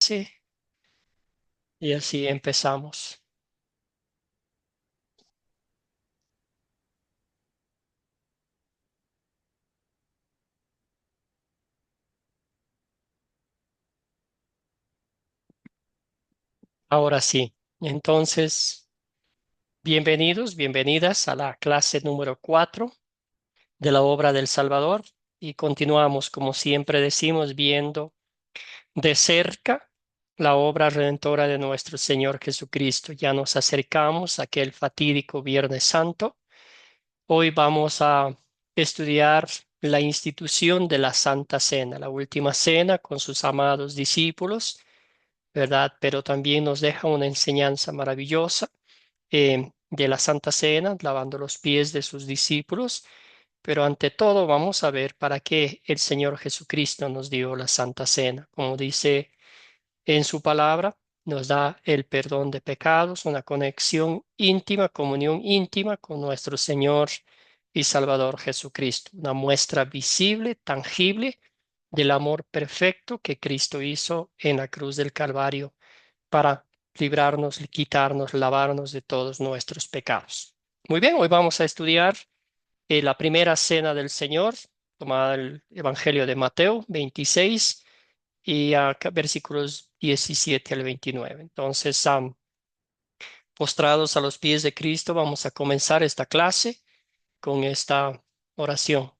Sí, y así empezamos. Ahora sí. Entonces, bienvenidos, bienvenidas a la clase número 4 de la obra del Salvador y continuamos, como siempre decimos, viendo de cerca la obra redentora de nuestro Señor Jesucristo. Ya nos acercamos a aquel fatídico Viernes Santo. Hoy vamos a estudiar la institución de la Santa Cena, la última cena con sus amados discípulos, ¿verdad? Pero también nos deja una enseñanza maravillosa de la Santa Cena, lavando los pies de sus discípulos. Pero ante todo vamos a ver para qué el Señor Jesucristo nos dio la Santa Cena. Como dice en su palabra, nos da el perdón de pecados, una conexión íntima, comunión íntima con nuestro Señor y Salvador Jesucristo, una muestra visible, tangible del amor perfecto que Cristo hizo en la cruz del Calvario para librarnos, quitarnos, lavarnos de todos nuestros pecados. Muy bien, hoy vamos a estudiar la primera cena del Señor, tomada del Evangelio de Mateo 26 y versículos 17 al 29. Entonces, postrados a los pies de Cristo, vamos a comenzar esta clase con esta oración.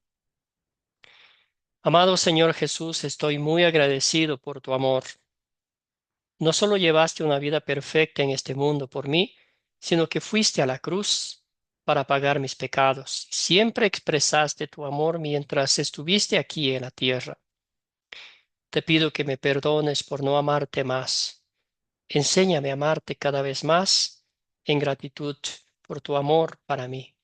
Amado Señor Jesús, estoy muy agradecido por tu amor. No solo llevaste una vida perfecta en este mundo por mí, sino que fuiste a la cruz para pagar mis pecados. Siempre expresaste tu amor mientras estuviste aquí en la tierra. Te pido que me perdones por no amarte más. Enséñame a amarte cada vez más en gratitud por tu amor para mí.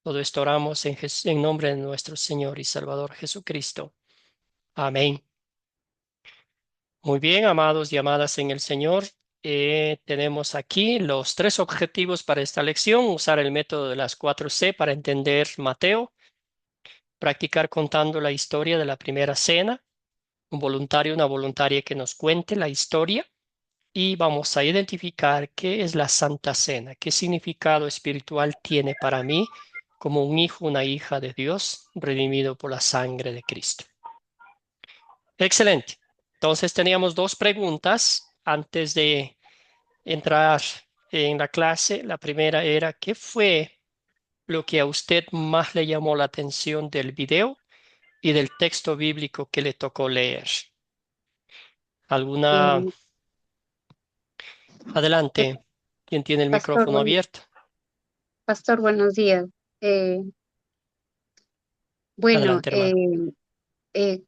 Todo esto oramos en nombre de nuestro Señor y Salvador Jesucristo. Amén. Muy bien, amados y amadas en el Señor. Tenemos aquí los tres objetivos para esta lección: usar el método de las 4C para entender Mateo, practicar contando la historia de la primera cena, un voluntario, una voluntaria que nos cuente la historia, y vamos a identificar qué es la Santa Cena, qué significado espiritual tiene para mí como un hijo, una hija de Dios, redimido por la sangre de Cristo. Excelente. Entonces teníamos dos preguntas antes de entrar en la clase. La primera era, ¿qué fue lo que a usted más le llamó la atención del video y del texto bíblico que le tocó leer? ¿Alguna? Eh, eh, Adelante. ¿Quién tiene el Pastor, micrófono abierto? Pastor, buenos días. Eh, bueno, Adelante, hermano. eh,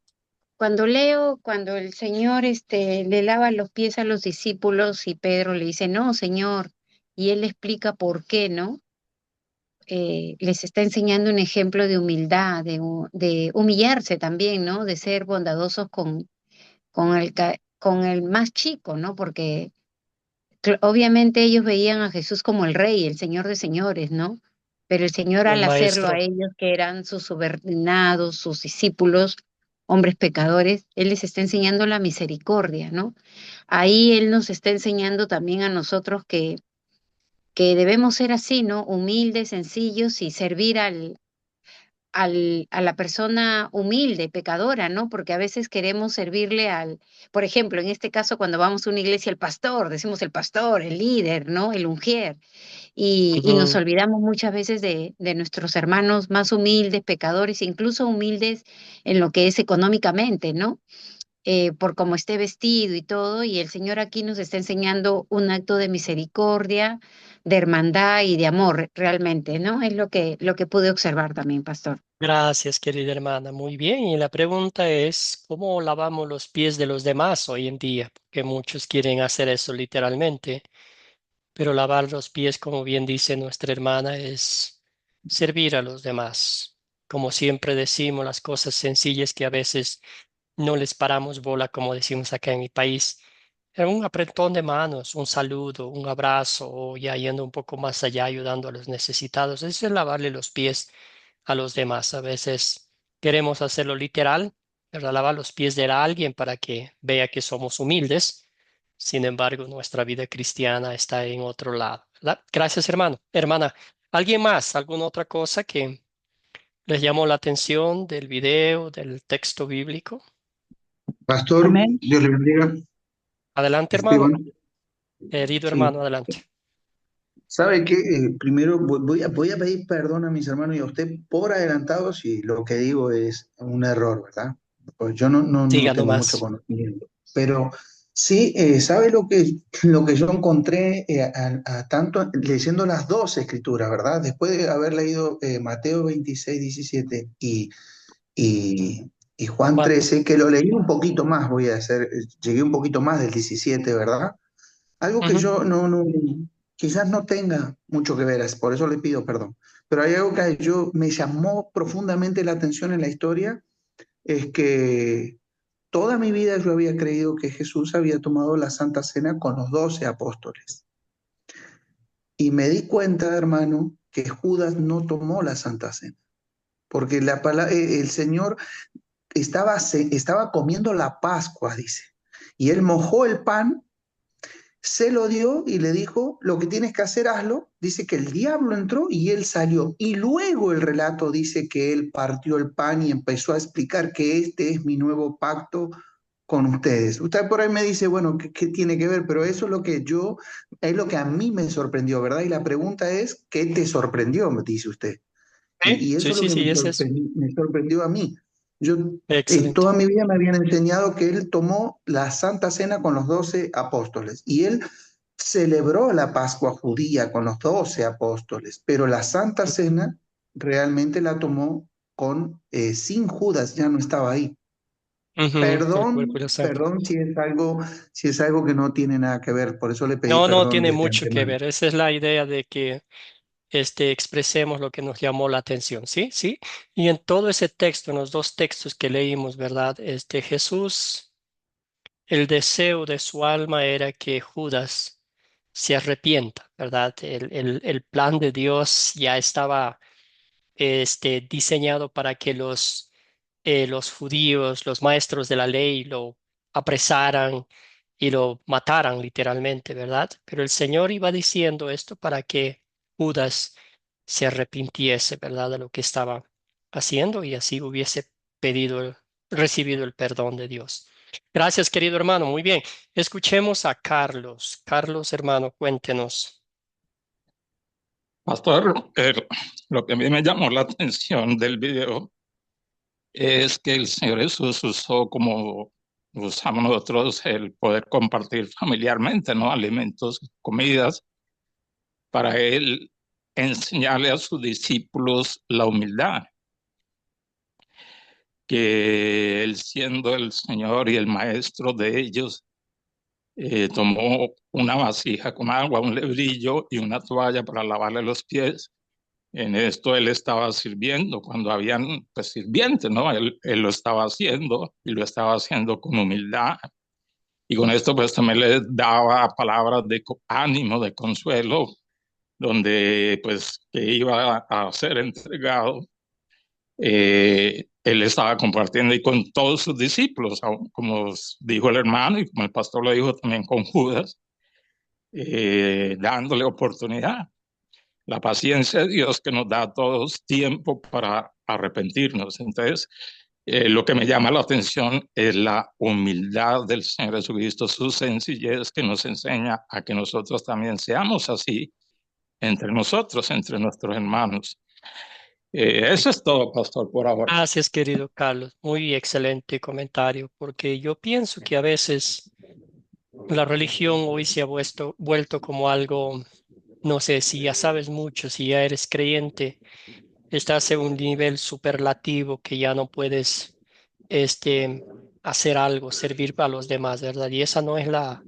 cuando el Señor le lava los pies a los discípulos y Pedro le dice, no, Señor, y él le explica por qué, ¿no? Les está enseñando un ejemplo de humildad, de humillarse también, ¿no? De ser bondadosos con el más chico, ¿no? Porque obviamente ellos veían a Jesús como el rey, el señor de señores, ¿no? Pero el Señor El al hacerlo a maestro. ellos, que eran sus subordinados, sus discípulos, hombres pecadores, Él les está enseñando la misericordia, ¿no? Ahí Él nos está enseñando también a nosotros que debemos ser así, ¿no? Humildes, sencillos y servir a la persona humilde, pecadora, ¿no? Porque a veces queremos servirle por ejemplo, en este caso, cuando vamos a una iglesia, el pastor, decimos el pastor, el líder, ¿no? El ujier, y nos Ujú. olvidamos muchas veces de nuestros hermanos más humildes, pecadores, incluso humildes en lo que es económicamente, ¿no? Por cómo esté vestido y todo, y el Señor aquí nos está enseñando un acto de misericordia, de hermandad y de amor, realmente, ¿no? Es lo que pude observar también, pastor. Gracias, querida hermana. Muy bien. Y la pregunta es, ¿cómo lavamos los pies de los demás hoy en día? Porque muchos quieren hacer eso literalmente, pero lavar los pies, como bien dice nuestra hermana, es servir a los demás. Como siempre decimos, las cosas sencillas que a veces no les paramos bola, como decimos acá en mi país. Era un apretón de manos, un saludo, un abrazo, o ya yendo un poco más allá, ayudando a los necesitados. Eso es lavarle los pies a los demás. A veces queremos hacerlo literal, ¿verdad? Lavar los pies de alguien para que vea que somos humildes, Sin embargo, nuestra vida cristiana está en otro lado, ¿verdad? Gracias, hermano. Hermana, ¿alguien más? ¿Alguna otra cosa que les llamó la atención del video, del texto bíblico? Pastor, Amén. Dios le bendiga. Adelante, hermano. Esteban, Herido sí. hermano, adelante. ¿Sabe qué? Primero voy a pedir perdón a mis hermanos y a usted por adelantado si lo que digo es un error, ¿verdad? Pues yo no Siga tengo mucho nomás. conocimiento. Pero sí, ¿sabe lo que yo encontré tanto leyendo las dos escrituras, ¿verdad? Después de haber leído Mateo 26, 17 y Juan Juan. 13, que lo leí un poquito más, voy a hacer, llegué un poquito más del 17, ¿verdad? Algo que Ujú. yo quizás no tenga mucho que ver, es por eso le pido perdón, pero hay algo que yo me llamó profundamente la atención en la historia, es que toda mi vida yo había creído que Jesús había tomado la Santa Cena con los 12 apóstoles. Y me di cuenta, hermano, que Judas no tomó la Santa Cena, porque el Señor estaba comiendo la Pascua, dice, y él mojó el pan, se lo dio y le dijo, lo que tienes que hacer, hazlo. Dice que el diablo entró y él salió. Y luego el relato dice que él partió el pan y empezó a explicar que este es mi nuevo pacto con ustedes. Usted por ahí me dice, bueno, ¿qué tiene que ver? Pero eso es lo que a mí me sorprendió, ¿verdad? Y la pregunta es, ¿qué te sorprendió? Me dice usted. Sí, Y eso sí, es lo sí, que sí, es eso. me sorprendió a mí. Yo Excelente. toda mi vida me habían enseñado que él tomó la Santa Cena con los 12 apóstoles y él celebró la Pascua judía con los 12 apóstoles, pero la Santa Cena realmente la tomó sin Judas, ya no estaba ahí. Ujú. El cuerpo y la sangre. Perdón si es algo que no tiene nada que ver, por eso le pedí No, no perdón tiene desde mucho que antemano. ver. Esa es la idea de que expresemos lo que nos llamó la atención, ¿sí? ¿Sí? Y en todo ese texto, en los dos textos que leímos, ¿verdad? Jesús, el deseo de su alma era que Judas se arrepienta, ¿verdad? El plan de Dios ya estaba diseñado para que los judíos, los maestros de la ley, lo apresaran y lo mataran literalmente, ¿verdad? Pero el Señor iba diciendo esto para que Judas se arrepintiese, ¿verdad? De lo que estaba haciendo y así hubiese recibido el perdón de Dios. Gracias, querido hermano. Muy bien. Escuchemos a Carlos. Carlos, hermano, cuéntenos. Pastor, lo que a mí me llamó la atención del video es que el Señor Jesús usó como usamos nosotros el poder compartir familiarmente, ¿no? Alimentos, comidas, para Él enseñarle a sus discípulos la humildad, que Él siendo el Señor y el Maestro de ellos, tomó una vasija con agua, un lebrillo y una toalla para lavarle los pies. En esto él estaba sirviendo, cuando habían pues, sirvientes, ¿no? Él lo estaba haciendo y lo estaba haciendo con humildad. Y con esto pues también le daba palabras de ánimo, de consuelo, donde pues que iba a ser entregado. Él estaba compartiendo y con todos sus discípulos, como dijo el hermano y como el pastor lo dijo también con Judas, dándole oportunidad. La paciencia de Dios que nos da a todos tiempo para arrepentirnos. Entonces, lo que me llama la atención es la humildad del Señor Jesucristo, su sencillez que nos enseña a que nosotros también seamos así entre nosotros, entre nuestros hermanos. Eso es todo, pastor, por ahora. Gracias, querido Carlos. Muy excelente comentario, porque yo pienso que a veces la religión hoy se ha vuelto como algo, no sé, si ya sabes mucho, si ya eres creyente, estás en un nivel superlativo que ya no puedes hacer algo, servir a los demás, ¿verdad? Y esa no es la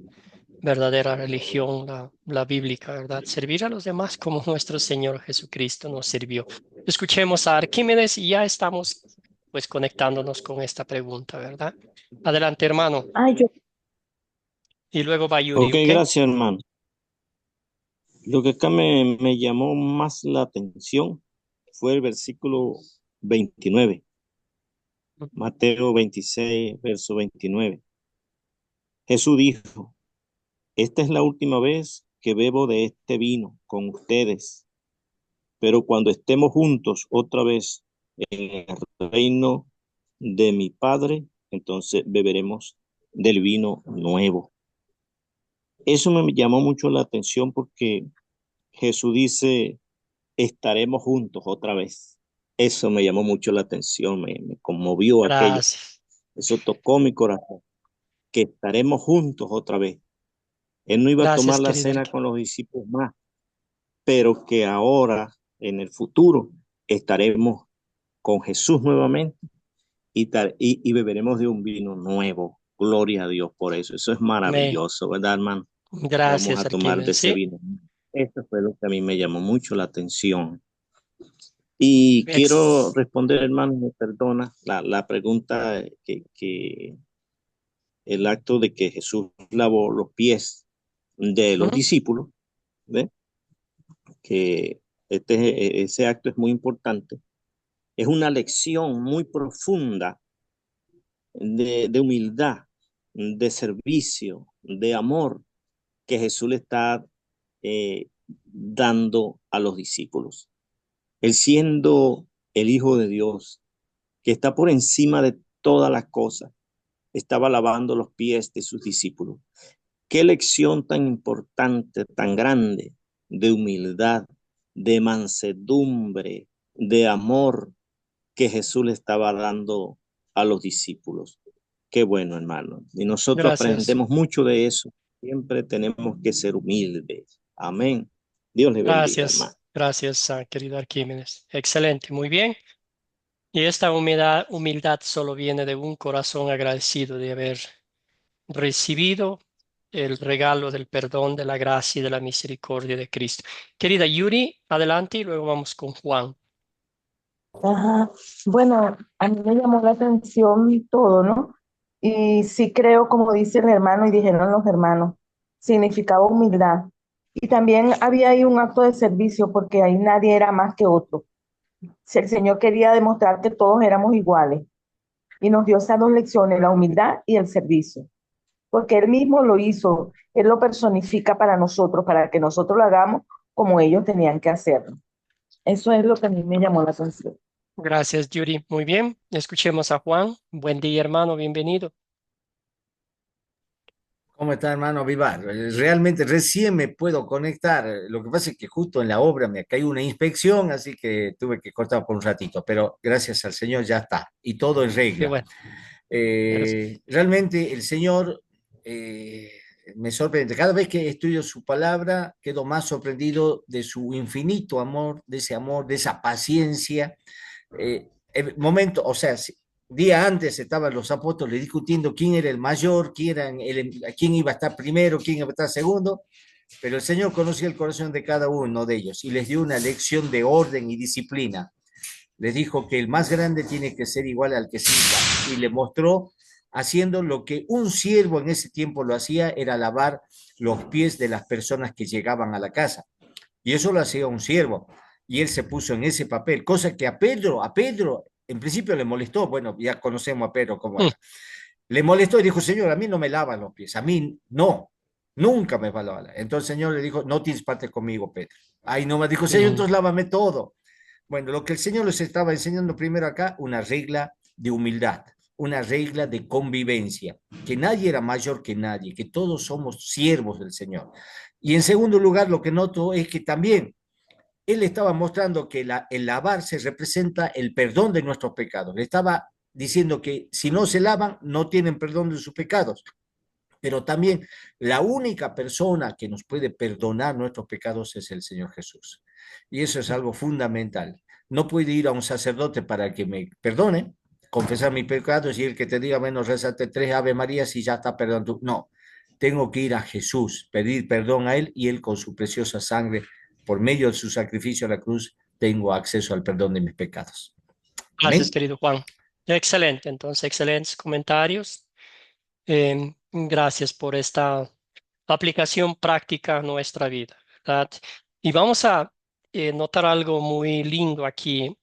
verdadera religión, la bíblica, ¿verdad? Servir a los demás como nuestro Señor Jesucristo nos sirvió. Escuchemos a Arquímedes y ya estamos pues conectándonos con esta pregunta, ¿verdad? Adelante, hermano. Ay, yo, Y luego va Yuri, Ok, ¿ok? gracias, hermano. Lo que acá me llamó más la atención fue el versículo 29, Mateo 26, verso 29. Jesús dijo, esta es la última vez que bebo de este vino con ustedes, pero cuando estemos juntos otra vez en el reino de mi Padre, entonces beberemos del vino nuevo. Eso me llamó mucho la atención porque Jesús dice, estaremos juntos otra vez. Eso me llamó mucho la atención, me conmovió aquello. Gracias. Eso tocó mi corazón, que estaremos juntos otra vez. Él no iba a tomar Gracias, la querido cena Arqui. con los discípulos más, pero que ahora, en el futuro, estaremos con Jesús nuevamente y beberemos de un vino nuevo. Gloria a Dios por eso. Eso es Amén. maravilloso, ¿verdad, hermano? Vamos Gracias, a tomar de Arquímedes. ese Sí. vino. Eso fue lo que a mí me llamó mucho la atención. Y quiero Ex- responder, hermano, me perdona, la pregunta que el acto de que Jesús lavó los pies de los Ujú. discípulos, ¿ve? Que ese acto es muy importante. Es una lección muy profunda de humildad, de servicio, de amor que Jesús le está dando a los discípulos. Él siendo el Hijo de Dios, que está por encima de todas las cosas, estaba lavando los pies de sus discípulos. Qué lección tan importante, tan grande, de humildad, de mansedumbre, de amor que Jesús le estaba dando a los discípulos. Qué bueno, hermano. Y nosotros Gracias. aprendemos mucho de eso. Siempre tenemos que ser humildes. Amén. Dios le bendiga, hermano. Gracias. Gracias, querido Arquímedes. Excelente. Muy bien. Y esta humildad solo viene de un corazón agradecido de haber recibido el regalo del perdón, de la gracia y de la misericordia de Cristo. Querida Yuri, adelante y luego vamos con Juan. Ajá. Bueno, a mí me llamó la atención todo, ¿no? Y sí creo, como dice el hermano y dijeron los hermanos, significaba humildad. Y también había ahí un acto de servicio porque ahí nadie era más que otro. Si el Señor quería demostrar que todos éramos iguales y nos dio esas dos lecciones, la humildad y el servicio, porque Él mismo lo hizo, Él lo personifica para nosotros, para que nosotros lo hagamos como ellos tenían que hacerlo. Eso es lo que a mí me llamó la atención. Gracias, Yuri. Muy bien. Escuchemos a Juan. Buen día, hermano. Bienvenido. ¿Cómo está, hermano Vivar? Realmente recién me puedo conectar. Lo que pasa es que justo en la obra me cayó una inspección, así que tuve que cortar por un ratito, pero gracias al Señor ya está y todo en Qué regla. bueno. Gracias. Realmente el Señor me sorprende. Cada vez que estudio su palabra, quedo más sorprendido de su infinito amor, de esa paciencia. El momento, o sea, día antes estaban los apóstoles discutiendo quién era el mayor, quién iba a estar primero, quién iba a estar segundo, pero el Señor conocía el corazón de cada uno de ellos y les dio una lección de orden y disciplina. Les dijo que el más grande tiene que ser igual al que sirva y le mostró haciendo lo que un siervo en ese tiempo lo hacía, era lavar los pies de las personas que llegaban a la casa. Y eso lo hacía un siervo. Y él se puso en ese papel, cosa que a Pedro, en principio le molestó. Bueno, ya conocemos a Pedro cómo Mm, era. Le molestó y dijo, Señor, a mí no me lavan los pies, a mí no, nunca me va a lavar. Entonces el Señor le dijo, no tienes parte conmigo, Pedro. Ahí no me dijo, qué Señor, lindo. entonces lávame todo. Bueno, lo que el Señor les estaba enseñando primero acá, una regla de humildad, una regla de convivencia, que nadie era mayor que nadie, que todos somos siervos del Señor. Y en segundo lugar, lo que noto es que también él estaba mostrando que el lavarse representa el perdón de nuestros pecados. Le estaba diciendo que si no se lavan, no tienen perdón de sus pecados. Pero también la única persona que nos puede perdonar nuestros pecados es el Señor Jesús. Y eso es algo fundamental. No puedo ir a un sacerdote para que me perdone, confesar mis pecados y el que te diga, menos rezate 3 Ave Marías y ya está perdonado. No, tengo que ir a Jesús, pedir perdón a Él y Él con su preciosa sangre, por medio de su sacrificio a la cruz, tengo acceso al perdón de mis pecados. Gracias, Amén. querido Juan. Excelente. Entonces, excelentes comentarios. Gracias por esta aplicación práctica a nuestra vida, ¿verdad? Y vamos a notar algo muy lindo aquí.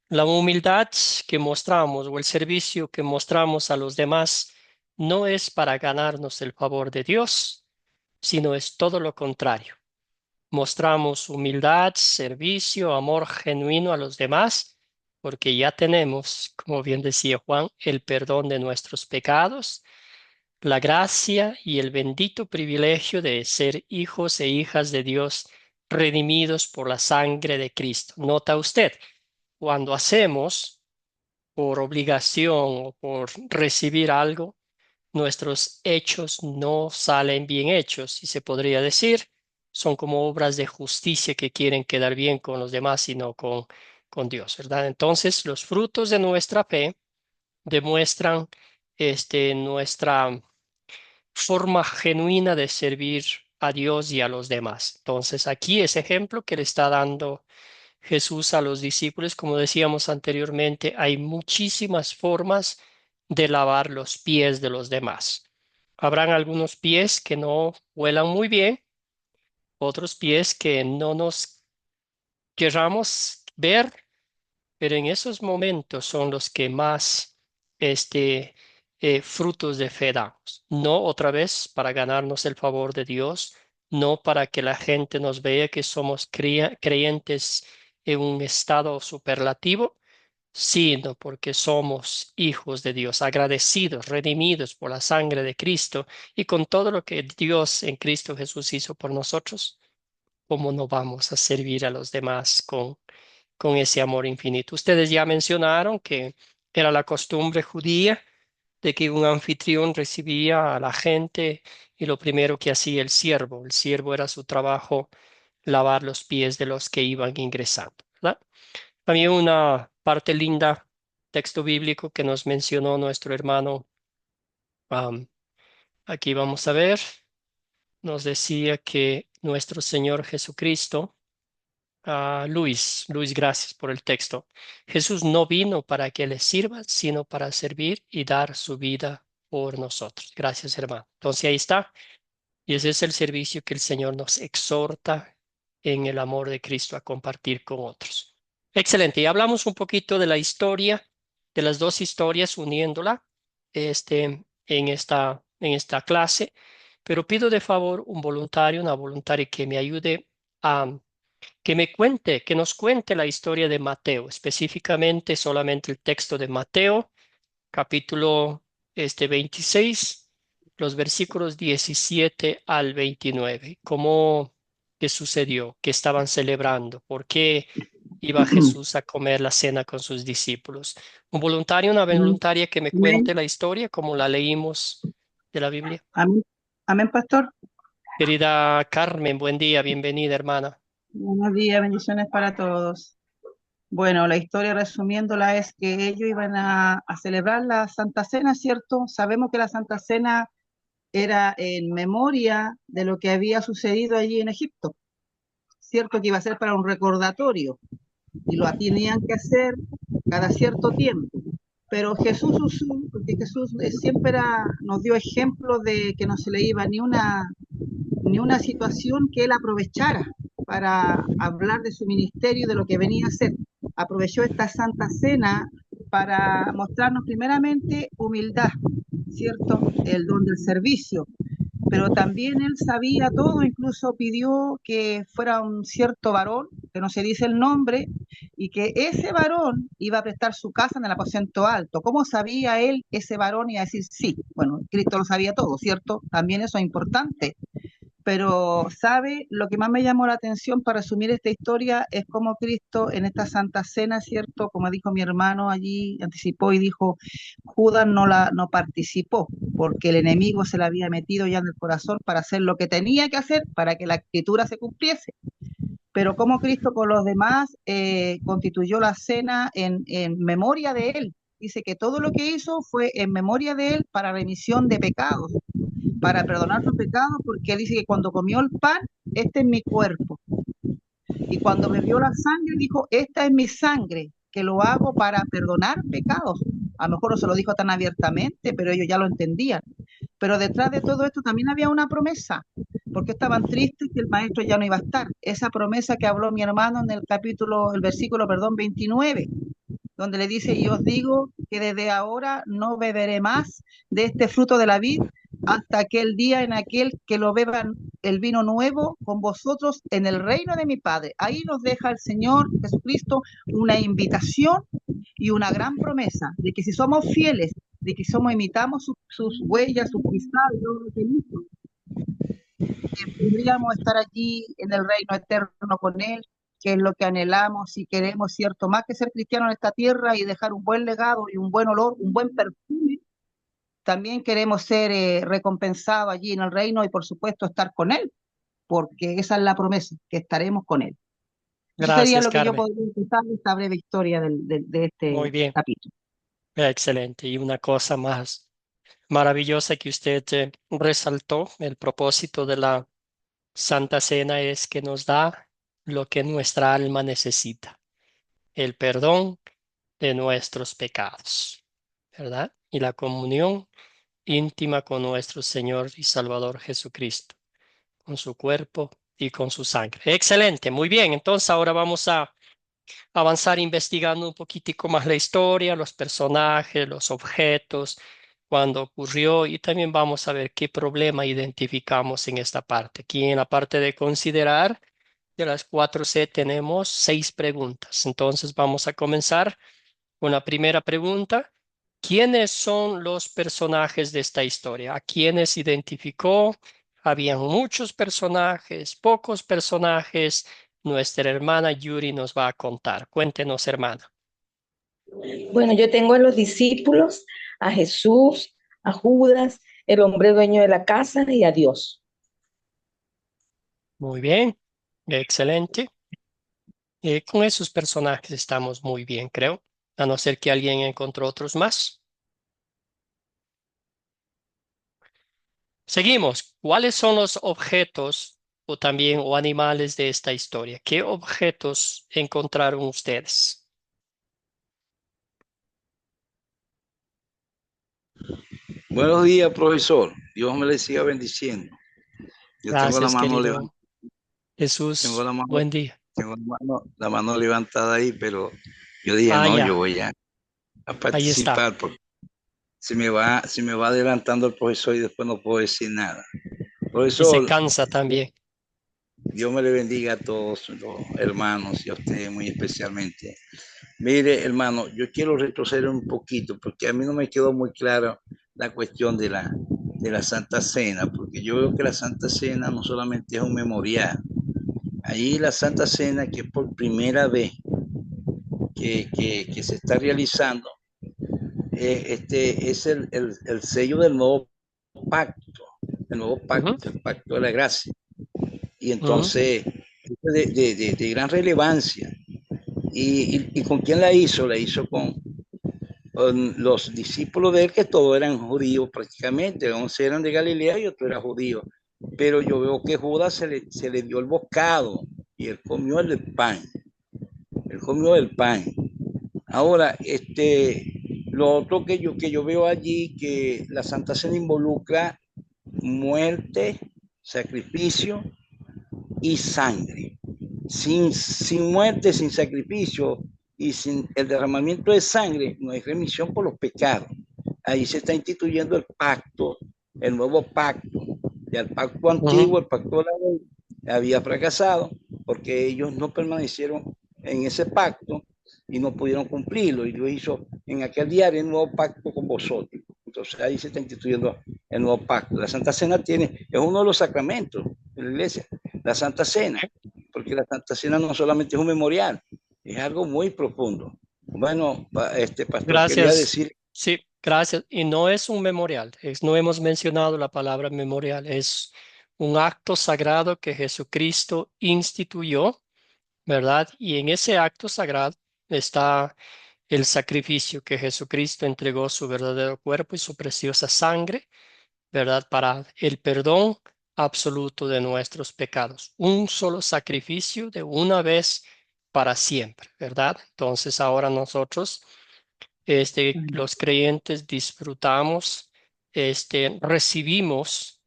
La humildad que mostramos o el servicio que mostramos a los demás no es para ganarnos el favor de Dios, sino es todo lo contrario. Mostramos humildad, servicio, amor genuino a los demás, porque ya tenemos, como bien decía Juan, el perdón de nuestros pecados, la gracia y el bendito privilegio de ser hijos e hijas de Dios redimidos por la sangre de Cristo. Nota usted, cuando hacemos por obligación o por recibir algo, nuestros hechos no salen bien hechos, si se podría decir. Son como obras de justicia que quieren quedar bien con los demás y no con Dios, ¿verdad? Entonces, los frutos de nuestra fe demuestran nuestra forma genuina de servir a Dios y a los demás. Entonces, aquí ese ejemplo que le está dando Jesús a los discípulos, como decíamos anteriormente, hay muchísimas formas de lavar los pies de los demás. Habrán algunos pies que no huelan muy bien, otros pies que no nos querramos ver, pero en esos momentos son los que más frutos de fe damos. No otra vez para ganarnos el favor de Dios, no para que la gente nos vea que somos creyentes en un estado superlativo, sino porque somos hijos de Dios, agradecidos, redimidos por la sangre de Cristo y con todo lo que Dios en Cristo Jesús hizo por nosotros. ¿Cómo no vamos a servir a los demás con ese amor infinito? Ustedes ya mencionaron que era la costumbre judía de que un anfitrión recibía a la gente y lo primero que hacía el siervo era su trabajo lavar los pies de los que iban ingresando, ¿verdad? Había una parte linda, texto bíblico que nos mencionó nuestro hermano. am, Aquí vamos a ver, nos decía que nuestro Señor Jesucristo. Luis, gracias por el texto. Jesús no vino para que le sirva, sino para servir y dar su vida por nosotros. Gracias, hermano. Entonces ahí está. Y ese es el servicio que el Señor nos exhorta en el amor de Cristo a compartir con otros. Excelente. Y hablamos un poquito de la historia, de las dos historias, uniéndola en esta clase. Pero pido de favor un voluntario, una voluntaria que me ayude a que nos cuente la historia de Mateo, específicamente solamente el texto de Mateo, capítulo 26, los versículos 17 al 29. ¿Cómo qué sucedió? ¿Qué estaban celebrando? ¿Por qué iba Jesús a comer la cena con sus discípulos? Un voluntario, una voluntaria que me Amén. cuente la historia como la leímos de la Biblia. Amén. Amén, pastor. Querida Carmen, buen día, bienvenida, hermana. Buenos días, bendiciones para todos. Bueno, la historia resumiéndola es que ellos iban a celebrar la Santa Cena, ¿cierto? Sabemos que la Santa Cena era en memoria de lo que había sucedido allí en Egipto, ¿cierto? Que iba a ser para un recordatorio y lo tenían que hacer cada cierto tiempo. Pero Jesús usó, porque Jesús siempre nos dio ejemplo de que no se le iba ni una situación que él aprovechara para hablar de su ministerio y de lo que venía a hacer. Aprovechó esta Santa Cena para mostrarnos primeramente humildad, ¿cierto? El don del servicio, pero también él sabía todo, incluso pidió que fuera un cierto varón, que no se dice el nombre, y que ese varón iba a prestar su casa en el aposento alto. ¿Cómo sabía él ese varón? Iba a decir sí. Bueno, Cristo lo sabía todo, ¿cierto? También eso es importante. Pero, ¿sabe? Lo que más me llamó la atención para resumir esta historia es cómo Cristo en esta Santa Cena, ¿cierto? Como dijo mi hermano allí, anticipó y dijo, Judas no participó, porque el enemigo se la había metido ya en el corazón para hacer lo que tenía que hacer para que la escritura se cumpliese. Pero como Cristo con los demás constituyó la cena en memoria de él. Dice que todo lo que hizo fue en memoria de él para remisión de pecados, para perdonar sus pecados, porque él dice que cuando comió el pan, este es mi cuerpo. Y cuando bebió la sangre, dijo, esta es mi sangre, que lo hago para perdonar pecados. A lo mejor no se lo dijo tan abiertamente, pero ellos ya lo entendían. Pero detrás de todo esto también había una promesa, porque estaban tristes que el maestro ya no iba a estar. Esa promesa que habló mi hermano en el versículo 29, donde le dice, y os digo que desde ahora no beberé más de este fruto de la vid hasta aquel día en aquel que lo beban el vino nuevo con vosotros en el reino de mi Padre. Ahí nos deja el Señor Jesucristo una invitación y una gran promesa de que si somos fieles, de que imitamos sus huellas, sus pisadas, todo lo que hizo, podríamos estar allí en el reino eterno con Él, que es lo que anhelamos y queremos, ¿cierto? Más que ser cristianos en esta tierra y dejar un buen legado y un buen olor, un buen perfume, también queremos ser recompensados allí en el reino y por supuesto estar con Él, porque esa es la promesa, que estaremos con Él. Eso sería Gracias, lo que yo Carmen. podría empezar esta breve historia de Muy este bien. capítulo. Excelente. Y una cosa más maravillosa que usted resaltó, el propósito de la Santa Cena es que nos da lo que nuestra alma necesita, el perdón de nuestros pecados, ¿verdad? Y la comunión íntima con nuestro Señor y Salvador Jesucristo, con su cuerpo y con su sangre. Excelente, muy bien. Entonces ahora vamos a avanzar investigando un poquitico más la historia, los personajes, los objetos, cuándo ocurrió y también vamos a ver qué problema identificamos en esta parte. Aquí en la parte de considerar, de las 4C tenemos 6 preguntas. Entonces vamos a comenzar con la primera pregunta. ¿Quiénes son los personajes de esta historia? ¿A quiénes identificó? Habían muchos personajes, pocos personajes. Nuestra hermana Yuri nos va a contar. Cuéntenos, hermana. Bueno, yo tengo a los discípulos, a Jesús, a Judas, el hombre dueño de la casa y a Dios. Muy bien, excelente. Con esos personajes estamos muy bien, creo. A no ser que alguien encontró otros más. Seguimos. ¿Cuáles son los objetos o también o animales de esta historia? ¿Qué objetos encontraron ustedes? Buenos días, profesor. Dios me le siga bendiciendo. Yo tengo la Gracias, mano querido levantada, tengo Jesús. la mano, Buen día. la mano levantada ahí, pero yo dije, Ah, no, yo ya. voy a Ahí está. participar porque se me va adelantando el profesor y después no puedo decir nada. Y se Profesor, cansa también. Dios me le bendiga a todos los hermanos y a usted muy especialmente. Mire, hermano, yo quiero retroceder un poquito porque a mí no me quedó muy clara la cuestión de la Santa Cena, porque yo veo que la Santa Cena no solamente es un memorial. Ahí la Santa Cena, que por primera vez que se está realizando, es el sello del nuevo pacto, Ujú, el pacto de la gracia. Y ujú, entonces, de gran relevancia. ¿Y con quién la hizo? La hizo con los discípulos de él, que todos eran judíos prácticamente, 11 eran de Galilea y otro era judío. Pero yo veo que Judas se le dio el bocado y él comió el pan. Él comió el pan. Ahora, lo otro que yo veo allí, que la Santa Cena involucra muerte, sacrificio y sangre. Sin muerte, sin sacrificio y sin el derramamiento de sangre, no hay remisión por los pecados. Ahí se está instituyendo el pacto, el nuevo pacto. Ya el pacto ujú. antiguo, el pacto de la ley, había fracasado porque ellos no permanecieron en ese pacto y no pudieron cumplirlo. Y Dios hizo en aquel día el nuevo pacto con vosotros. Entonces ahí se está instituyendo el nuevo pacto. La Santa Cena es uno de los sacramentos de la iglesia, la Santa Cena, porque la Santa Cena no solamente es un memorial, es algo muy profundo. Bueno, pastor, quería Gracias. decir, Sí, gracias. Y no es un memorial. No hemos mencionado la palabra memorial. Es un acto sagrado que Jesucristo instituyó, ¿verdad? Y en ese acto sagrado está el sacrificio que Jesucristo entregó su verdadero cuerpo y su preciosa sangre, ¿verdad? Para el perdón absoluto de nuestros pecados. Un solo sacrificio de una vez para siempre, ¿verdad? Entonces ahora nosotros, los creyentes disfrutamos, recibimos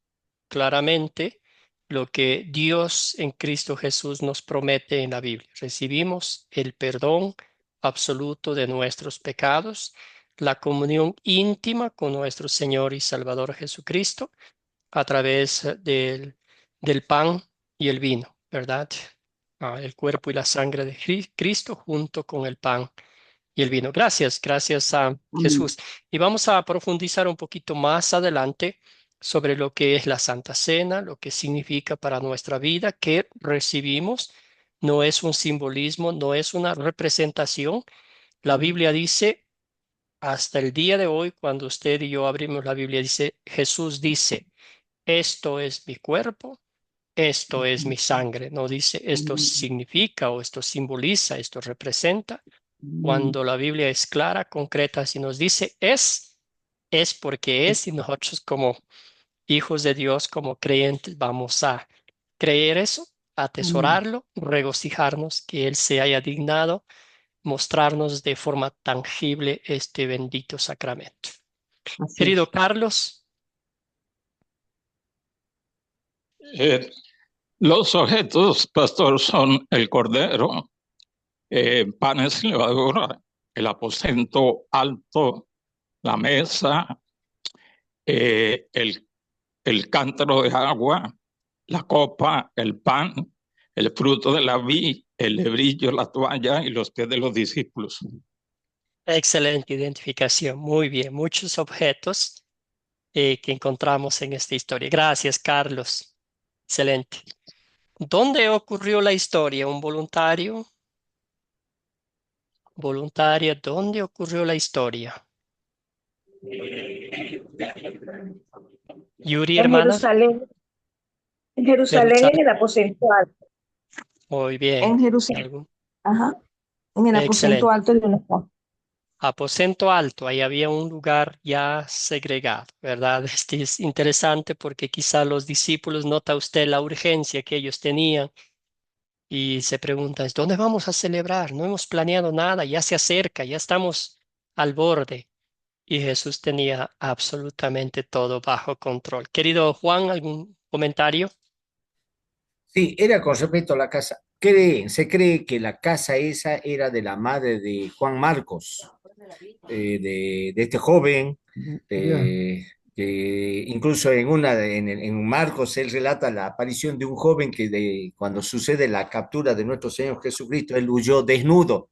claramente lo que Dios en Cristo Jesús nos promete en la Biblia. Recibimos el perdón absoluto de nuestros pecados, la comunión íntima con nuestro Señor y Salvador Jesucristo a través del pan y el vino, ¿verdad? El cuerpo y la sangre de Cristo junto con el pan y el vino. Gracias, gracias a Amén. Jesús. Y vamos a profundizar un poquito más adelante sobre lo que es la Santa Cena, lo que significa para nuestra vida, que recibimos. No es un simbolismo, no es una representación. La Biblia dice, hasta el día de hoy, cuando usted y yo abrimos la Biblia, dice, Jesús dice, esto es mi cuerpo, esto es mi sangre. No dice, esto significa o esto simboliza, esto representa. Cuando la Biblia es clara, concreta, si nos dice es porque es, y nosotros como hijos de Dios, como creyentes, vamos a creer eso, Amén. atesorarlo, regocijarnos que Él se haya dignado mostrarnos de forma tangible este bendito sacramento. Así es. Querido Carlos, Eh, los objetos, pastor, son el cordero, panes y levadura, el aposento alto, la mesa, eh, el, el cántaro de agua, la copa, el pan, el fruto de la vid, el lebrillo, la toalla y los pies de los discípulos. excelente identificación, muy bien, muchos objetos que encontramos en esta historia. Gracias, Carlos. Excelente. ¿Dónde ocurrió la historia? ¿Un voluntario? Voluntaria, ¿dónde ocurrió la historia? Yuri, En hermana. Jerusalén, en Jerusalén, Jerusalén. en el aposento alto. Muy bien. En Jerusalén, ¿Algún? ajá, en el aposento Excelente. alto de una casa. Aposento alto, ahí había un lugar ya segregado, ¿verdad? Este es interesante porque quizá los discípulos, nota usted la urgencia que ellos tenían y se preguntan, ¿dónde vamos a celebrar? No hemos planeado nada, ya se acerca, ya estamos al borde. Y Jesús tenía absolutamente todo bajo control. Querido Juan, ¿algún comentario? Sí, era con respecto a la casa. Se cree que la casa esa era de la madre de Juan Marcos, de este joven, Ya. que incluso en Marcos él relata la aparición de un joven cuando sucede la captura de nuestro Señor Jesucristo, él huyó desnudo.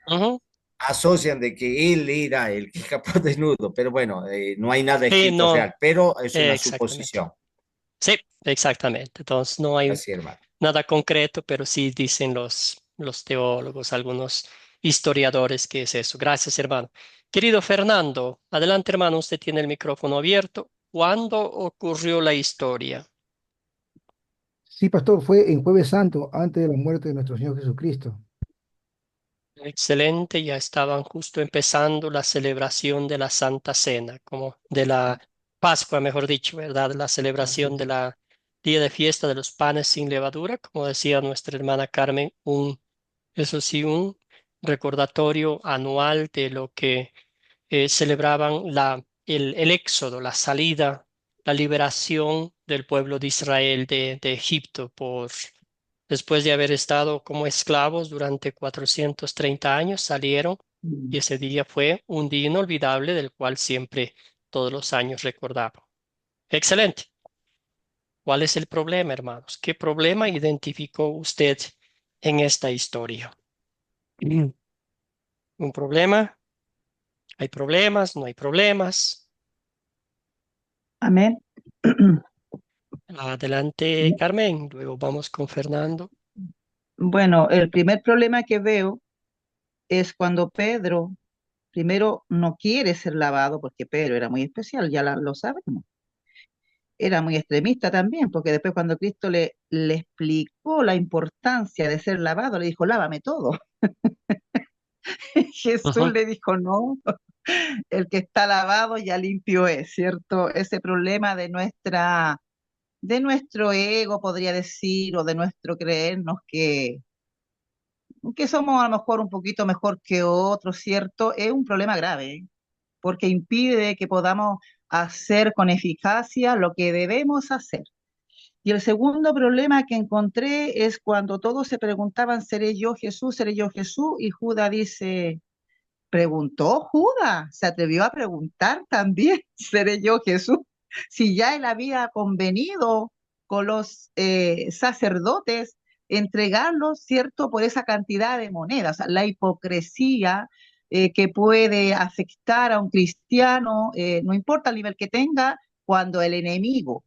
Ujú. Asocian de que él era el que escapó desnudo, pero bueno, no hay nada Sí, escrito no, real, pero es una exactamente. suposición. Sí, exactamente. Entonces no hay Así, hermano. nada concreto, pero sí dicen los teólogos, algunos historiadores que es eso. Gracias, hermano. Querido Fernando, adelante, hermano, usted tiene el micrófono abierto. ¿Cuándo ocurrió la historia? Sí, pastor, fue en Jueves Santo, antes de la muerte de nuestro Señor Jesucristo. Excelente, ya estaban justo empezando la celebración de la Santa Cena, como de la Pascua, mejor dicho, ¿verdad? La Así celebración de es. la día de fiesta de los panes sin levadura, como decía nuestra hermana Carmen, eso sí, un recordatorio anual de lo que celebraban el éxodo, la salida, la liberación del pueblo de Israel de Egipto después de haber estado como esclavos durante 430 años, salieron y ese día fue un día inolvidable del cual siempre todos los años recordamos. Excelente. ¿Cuál es el problema, hermanos? ¿Qué problema identificó usted en esta historia? ¿Un problema? ¿Hay problemas? ¿No hay problemas? Amén. Adelante, Carmen. Luego vamos con Fernando. Bueno, el primer problema que veo es cuando Pedro primero no quiere ser lavado, porque Pedro era muy especial, ya lo sabemos. Era muy extremista también, porque después cuando Cristo le explicó la importancia de ser lavado, le dijo, lávame todo. Jesús Ujú. le dijo, no, el que está lavado ya limpio es, ¿cierto? Ese problema de nuestro ego, podría decir, o de nuestro creernos que somos a lo mejor un poquito mejor que otros, ¿cierto? Es un problema grave, ¿eh? Porque impide que podamos hacer con eficacia lo que debemos hacer. Y el segundo problema que encontré es cuando todos se preguntaban, ¿seré yo Jesús? ¿Seré yo Jesús? Y Judas dice, preguntó Judas, se atrevió a preguntar también, ¿seré yo Jesús? Si ya él había convenido con los sacerdotes entregarlos, ¿cierto?, por esa cantidad de monedas. O sea, la hipocresía que puede afectar a un cristiano, no importa el nivel que tenga, cuando el enemigo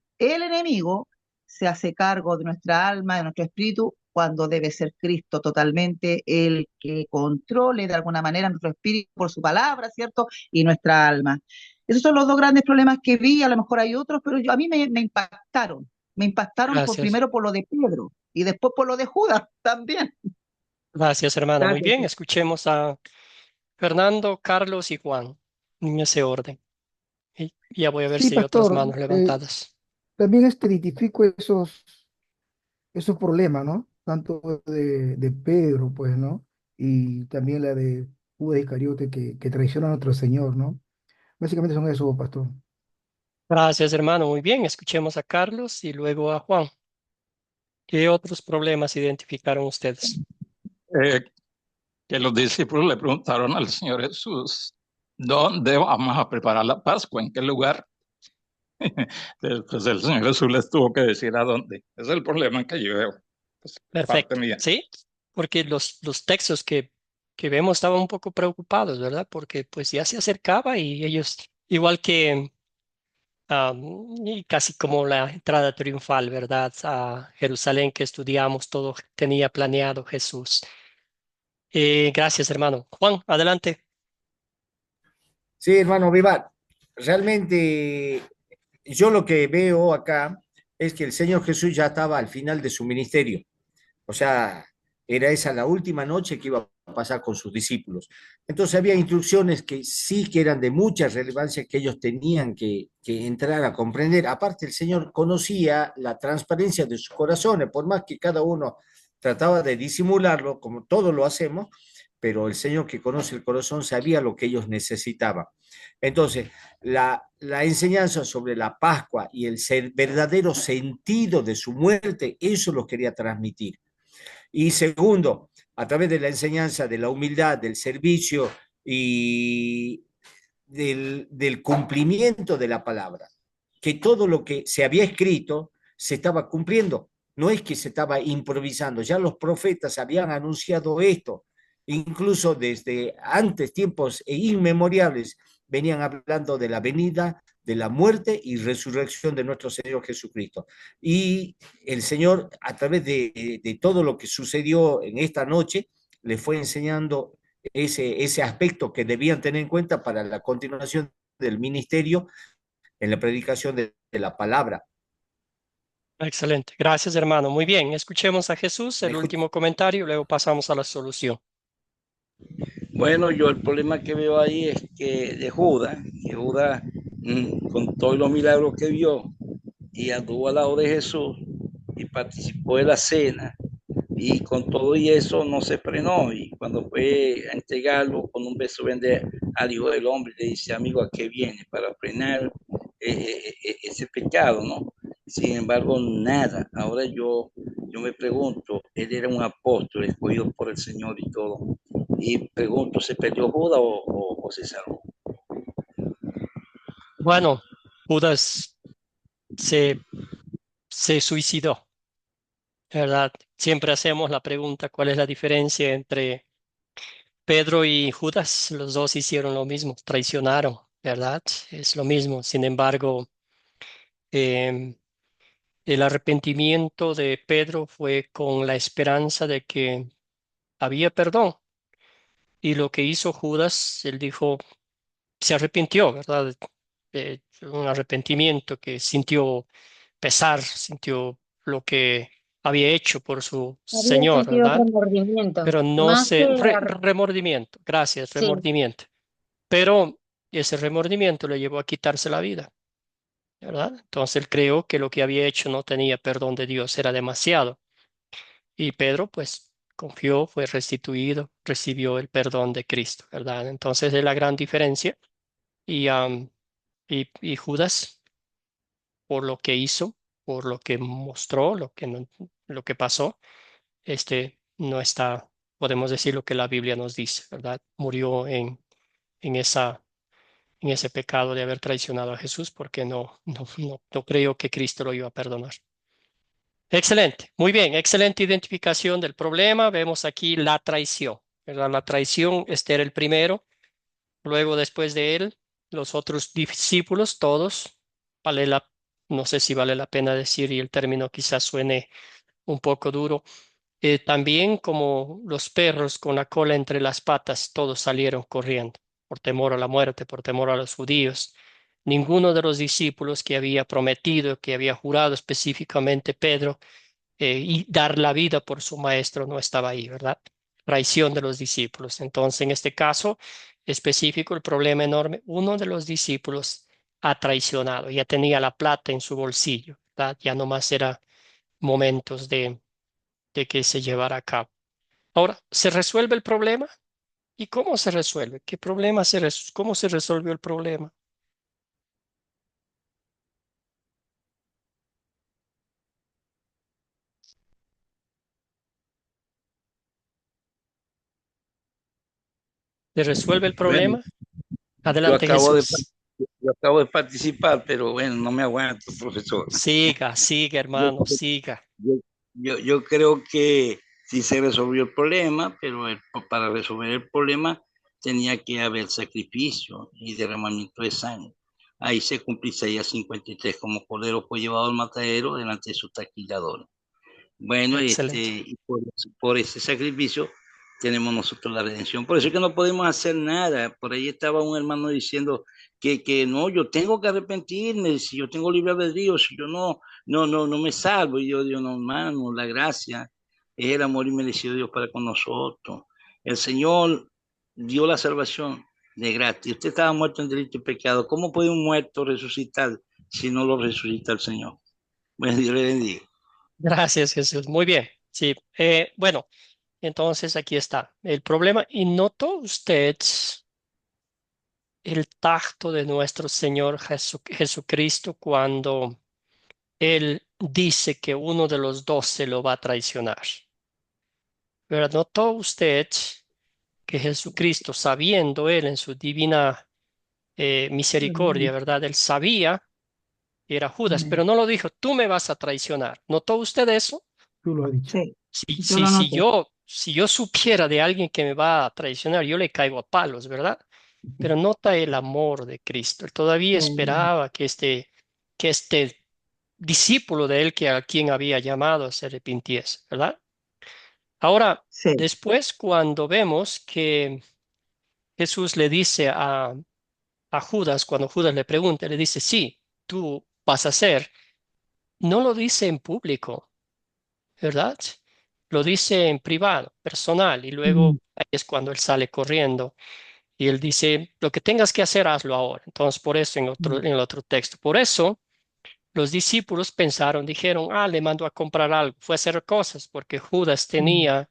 se hace cargo de nuestra alma, de nuestro espíritu, cuando debe ser Cristo totalmente el que controle de alguna manera nuestro espíritu por su palabra, ¿cierto? Y nuestra alma. Esos son los dos grandes problemas que vi, a lo mejor hay otros, pero a mí me impactaron. Me impactaron Gracias. primero por lo de Pedro y después por lo de Judas también. Gracias, hermano. Muy Gracias. bien, escuchemos a Fernando, Carlos y Juan en ese orden. Y ya voy a ver Sí, si hay otras pastor, manos levantadas. también identifico esos problemas, ¿no? Tanto de Pedro, pues, ¿no? Y también la de Judas Iscariote que traiciona a nuestro Señor, ¿no? Básicamente son esos, pastor. Gracias, hermano. Muy bien, escuchemos a Carlos y luego a Juan. ¿Qué otros problemas identificaron ustedes? Eh, que los discípulos le preguntaron al Señor Jesús, ¿dónde vamos a preparar la Pascua? ¿En qué lugar? Pues el Señor Jesús les tuvo que decir a dónde. Ese es el problema que yo veo. Pues, parte Perfecto. mía. Sí, porque los textos que vemos estaban un poco preocupados, ¿verdad? Porque pues ya se acercaba y ellos, igual que y casi como la entrada triunfal, ¿verdad? A Jerusalén que estudiamos, todo tenía planeado Jesús. Gracias, hermano. Juan, adelante. Sí, hermano Vivar, realmente yo lo que veo acá es que el Señor Jesús ya estaba al final de su ministerio. O sea, era esa la última noche que iba a pasar con sus discípulos. Entonces había instrucciones que sí que eran de mucha relevancia que ellos tenían que entrar a comprender. Aparte, el Señor conocía la transparencia de sus corazones, por más que cada uno trataba de disimularlo, como todos lo hacemos, pero el Señor que conoce el corazón sabía lo que ellos necesitaban. Entonces, la enseñanza sobre la Pascua y el verdadero sentido de su muerte, eso lo quería transmitir. Y segundo, a través de la enseñanza de la humildad, del servicio y del cumplimiento de la palabra, que todo lo que se había escrito se estaba cumpliendo. No es que se estaba improvisando, ya los profetas habían anunciado esto, incluso desde antes, tiempos inmemoriales, venían hablando de la venida, de la muerte y resurrección de nuestro Señor Jesucristo. Y el Señor, a través de todo lo que sucedió en esta noche, le fue enseñando ese aspecto que debían tener en cuenta para la continuación del ministerio en la predicación de la palabra. Excelente. Gracias, hermano. Muy bien. Escuchemos a Jesús, ¿Me el escucha? último comentario, luego pasamos a la solución. Bueno, yo el problema que veo ahí es que Judas, con todos los milagros que vio y anduvo al lado de Jesús y participó de la cena, y con todo y eso no se frenó, y cuando fue a entregarlo con un beso vende al Hijo del Hombre, le dice, amigo, ¿a qué viene? Para frenar ese pecado, ¿no? Sin embargo, nada. Ahora yo me pregunto, él era un apóstol escogido por el Señor y todo, y pregunto, ¿se perdió Judas o se salvó? Bueno, Judas se, se suicidó, ¿verdad? Siempre hacemos la pregunta, ¿cuál es la diferencia entre Pedro y Judas? Los dos hicieron lo mismo, traicionaron, ¿verdad? Es lo mismo. Sin embargo, em, el arrepentimiento de Pedro fue con la esperanza de que había perdón. Y lo que hizo Judas, él dijo, se arrepintió, ¿verdad? Un arrepentimiento que sintió pesar, sintió lo que había hecho por su Había Señor, sentido ¿verdad? remordimiento, Pero no más que se... remordimiento, gracias, sí. remordimiento. Pero ese remordimiento le llevó a quitarse la vida, ¿verdad? Entonces él creó que lo que había hecho no tenía perdón de Dios, era demasiado. Y Pedro, pues, confió, fue restituido, recibió el perdón de Cristo, ¿verdad? Entonces es la gran diferencia. Y, y Judas, por lo que hizo, por lo que mostró, lo que pasó, no está, podemos decir lo que la Biblia nos dice, ¿verdad? Murió en en ese pecado de haber traicionado a Jesús porque no creyó que Cristo lo iba a perdonar. Excelente, muy bien, excelente identificación del problema. Vemos aquí la traición, ¿verdad? La traición, este era el primero. Luego, después de él, los otros discípulos, todos, vale la, no sé si vale la pena decir, y el término quizás suene un poco duro, también como los perros con la cola entre las patas, todos salieron corriendo por temor a la muerte, por temor a los judíos. Ninguno de los discípulos que había prometido, que había jurado específicamente Pedro, y dar la vida por su maestro no estaba ahí, ¿verdad? Traición de los discípulos. Entonces, en este caso específico, el problema enorme, uno de los discípulos ha traicionado, ya tenía la plata en su bolsillo, ¿verdad? Ya no más era momentos de que se llevara a cabo. Ahora, ¿se resuelve el problema? ¿Y cómo se resuelve? ¿Qué problema cómo se resolvió el problema? ¿Se resuelve el Bueno, problema? Adelante, acabo Jesús. yo acabo de participar, pero bueno, no me aguanto, profesor. Siga, siga, Yo, hermano, siga. yo- yo creo que sí se resolvió el problema, pero para resolver el problema tenía que haber sacrificio y derramamiento de sangre. Ahí se cumplió Isaías 53, como cordero fue llevado al matadero delante de sus taquilladores. Bueno, Excelente. y por ese sacrificio tenemos nosotros la redención. Por eso es que no podemos hacer nada. Por ahí estaba un hermano diciendo que no, yo tengo que arrepentirme, si yo tengo libre albedrío, si yo no me salvo. Y yo digo, no, hermano, la gracia es el amor inmerecido de Dios para con nosotros. El Señor dio la salvación de gratis. Usted estaba muerto en delito y pecado. ¿Cómo puede un muerto resucitar si no lo resucita el Señor? Bueno, Dios le bendiga. Gracias, Jesús. Muy bien. Sí. Bueno, entonces aquí está el problema. ¿Y notó usted el tacto de nuestro Señor Jesucristo cuando Él dice que uno de los 12 lo va a traicionar? ¿Verdad? ¿Notó usted que Jesucristo, sabiendo Él en su divina misericordia, ¿verdad? Él sabía que era Judas, pero no lo dijo, tú me vas a traicionar. ¿Notó usted eso? Tú lo has dicho. Sí, yo lo noté. Si yo supiera de alguien que me va a traicionar, yo le caigo a palos, ¿verdad? Pero nota el amor de Cristo. Él todavía Sí, esperaba que este discípulo de él, que a quien había llamado, se arrepintiese, ¿verdad? Ahora, sí, después, cuando vemos que Jesús le dice a Judas, cuando Judas le pregunta, le dice, sí, tú vas a hacer, no lo dice en público, ¿verdad? Lo dice en privado, personal, y luego ahí es cuando él sale corriendo y él dice, lo que tengas que hacer, hazlo ahora. Entonces, por eso en el otro texto, por eso los discípulos pensaron, dijeron, le mando a comprar algo, fue a hacer cosas porque Judas tenía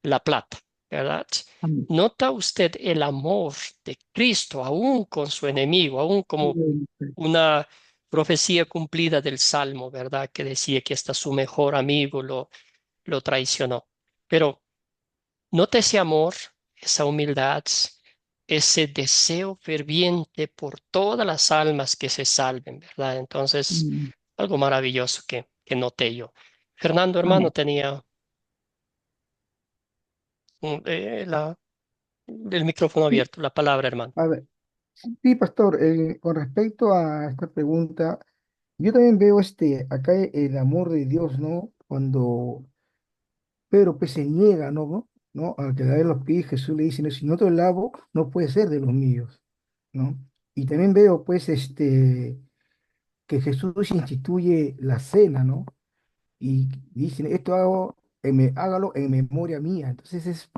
la plata, ¿verdad? amén. ¿Nota usted el amor de Cristo aún con su enemigo, aún como una profecía cumplida del Salmo, ¿verdad? Que decía que hasta su mejor amigo lo traicionó. Pero nota ese amor, esa humildad, ese deseo ferviente por todas las almas que se salven, ¿verdad? Entonces, algo maravilloso que noté yo. Fernando, hermano, Amén. tenía el micrófono Sí, abierto, la palabra, hermano. a ver, sí, pastor, con respecto a esta pregunta, yo también veo acá el amor de Dios, ¿no? Cuando Pedro pues se niega, ¿no? ¿No? Al quedar en los pies, Jesús le dice, no, si no te lavo, no puede ser de los míos, ¿no? Y también veo pues que Jesús instituye la cena, ¿no? Y dicen, hágalo en memoria mía. Entonces es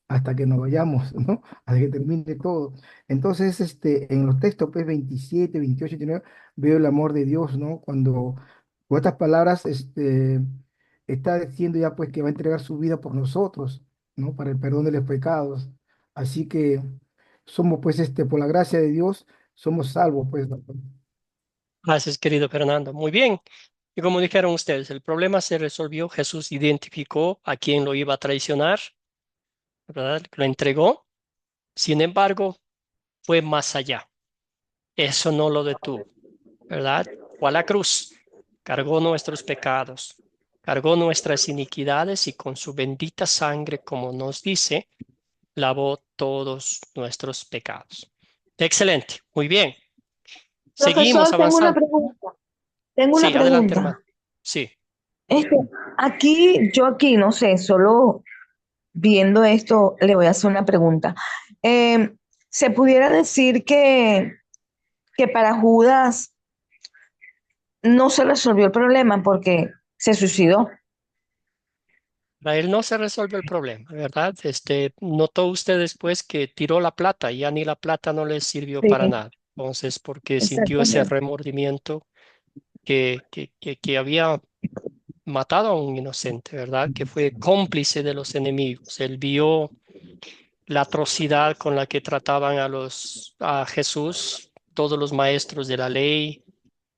hasta que nos vayamos, ¿no? Hasta que termine todo. Entonces, en los textos, pues 27, 28, 29, veo el amor de Dios, ¿no? Cuando con estas palabras, está diciendo ya, pues, que va a entregar su vida por nosotros, ¿no? Para el perdón de los pecados. Así que somos, pues, por la gracia de Dios, somos salvos, pues, ¿no? Gracias, querido Fernando. Muy bien. Y como dijeron ustedes, el problema se resolvió. Jesús identificó a quien lo iba a traicionar, ¿verdad? Lo entregó. Sin embargo, fue más allá. Eso no lo detuvo, ¿verdad? Fue a la cruz, cargó nuestros pecados, cargó nuestras iniquidades y con su bendita sangre, como nos dice, lavó todos nuestros pecados. Excelente, muy bien. Seguimos Profesor, tengo una avanzando. pregunta. Tengo una Sí, adelante, hermano. pregunta. Sí. Este, yo aquí, no sé, solo viendo esto, le voy a hacer una pregunta. ¿Se pudiera decir que para Judas no se resolvió el problema porque se suicidó? Para él no se resolvió el problema, ¿verdad? Notó usted después que tiró la plata y ya ni la plata no le sirvió Sí, para nada. Entonces, porque sintió ese exactamente. remordimiento que había matado a un inocente, ¿verdad? Que fue cómplice de los enemigos. Él vio la atrocidad con la que trataban a Jesús, todos los maestros de la ley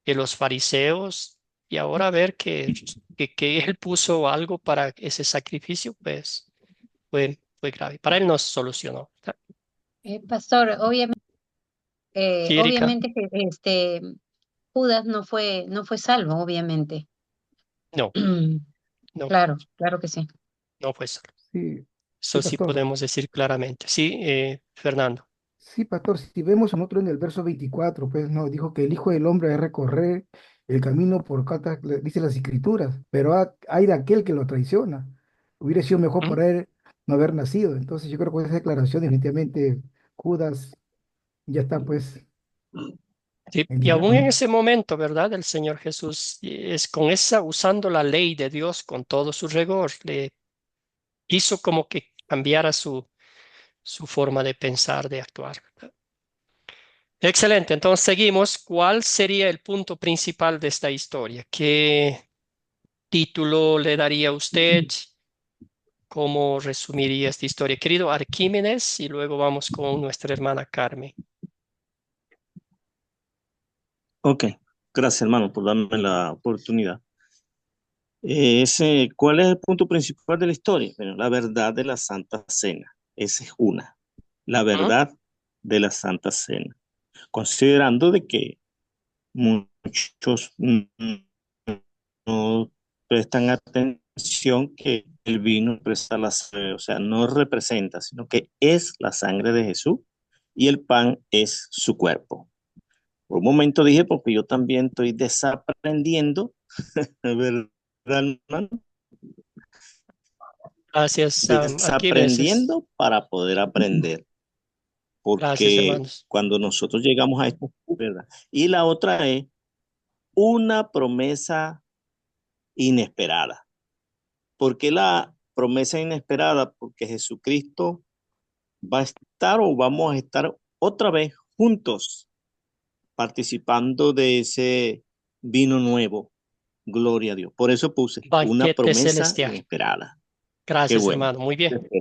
y los fariseos, y ahora ver que él puso algo para ese sacrificio, pues fue grave. Para él no se solucionó. Pastor, Sí, Erika, obviamente que Judas no fue salvo, obviamente. no, no, Claro, claro que sí. no fue solo. Sí, sí, Eso sí pastor. podemos decir claramente. Sí, Fernando. Sí, pastor, si vemos en otro en el verso 24, pues no, dijo que el Hijo del Hombre ha de recorrer el camino por cuantas dice las Escrituras, pero hay de aquel que lo traiciona. Hubiera sido mejor ¿Mm? para él no haber nacido. Entonces yo creo que con esa declaración definitivamente Judas ya está pues Sí, en y aún en dilema. ese momento, ¿verdad? El Señor Jesús es con esa, usando la ley de Dios con todo su rigor, le hizo como que cambiara su forma de pensar, de actuar. Excelente, entonces seguimos. ¿Cuál sería el punto principal de esta historia? ¿Qué título le daría usted? ¿Cómo resumiría esta historia? Querido Arquímedes, y luego vamos con nuestra hermana Carmen. Ok, gracias hermano por darme la oportunidad. ¿Cuál es el punto principal de la historia? Bueno, la verdad de la Santa Cena. Esa es una. La ¿Mm? verdad de la Santa Cena. Considerando de que muchos no prestan atención que el vino representa la sangre, o sea, no representa, sino que es la sangre de Jesús y el pan es su cuerpo. Por un momento dije, porque yo también estoy desaprendiendo, ¿verdad, hermano? Gracias, Arquímedes. Desaprendiendo para poder aprender, Gracias, porque hermanos. cuando nosotros llegamos a esto, ¿verdad? Y la otra es una promesa inesperada. ¿Por qué la promesa inesperada? Porque Jesucristo va a estar o vamos a estar otra vez juntos participando de ese vino nuevo. Gloria a Dios. Por eso puse una Banquete promesa celestial. inesperada. Qué Gracias, bueno. hermano. Muy bien. Sí.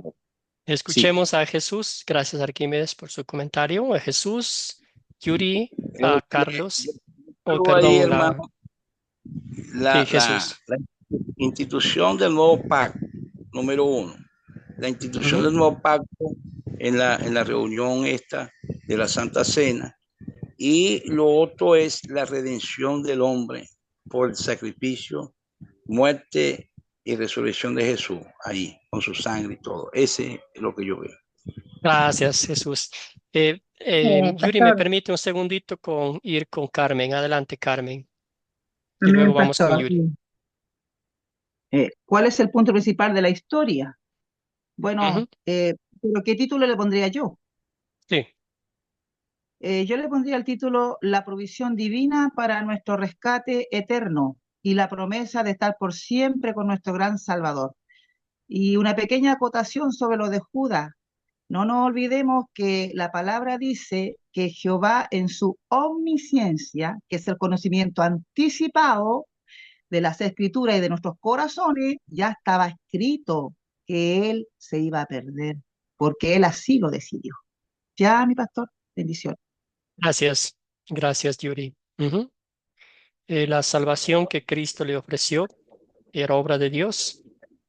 Escuchemos a Jesús. Gracias, Arquímedes, por su comentario. A Jesús, Yuri, a Yo Carlos. Oh, creo ahí, perdón, hermano, sí, la, la, Jesús. la institución del nuevo pacto, número uno. La institución Ujú. del nuevo pacto en la reunión esta de la Santa Cena. Y lo otro es la redención del hombre por el sacrificio, muerte y resurrección de Jesús, ahí, con su sangre y todo. Ese es lo que yo veo. Gracias, Jesús. Yuri, ¿me Pastor, permite un segundito ir con Carmen? Adelante, Carmen. Y luego Amén, vamos con pastor. Yuri. ¿Cuál es el punto principal de la historia? Ujú. Bueno, ¿pero qué título le pondría yo? Sí. Yo le pondría el título La provisión divina para nuestro rescate eterno y la promesa de estar por siempre con nuestro gran Salvador. Y una pequeña acotación sobre lo de Judas. No nos olvidemos que la palabra dice que Jehová en su omnisciencia, que es el conocimiento anticipado de las escrituras y de nuestros corazones, ya estaba escrito que él se iba a perder, porque él así lo decidió. Ya, mi pastor, bendición. Gracias. Gracias, Yuri. Ujú. La salvación que Cristo le ofreció era obra de Dios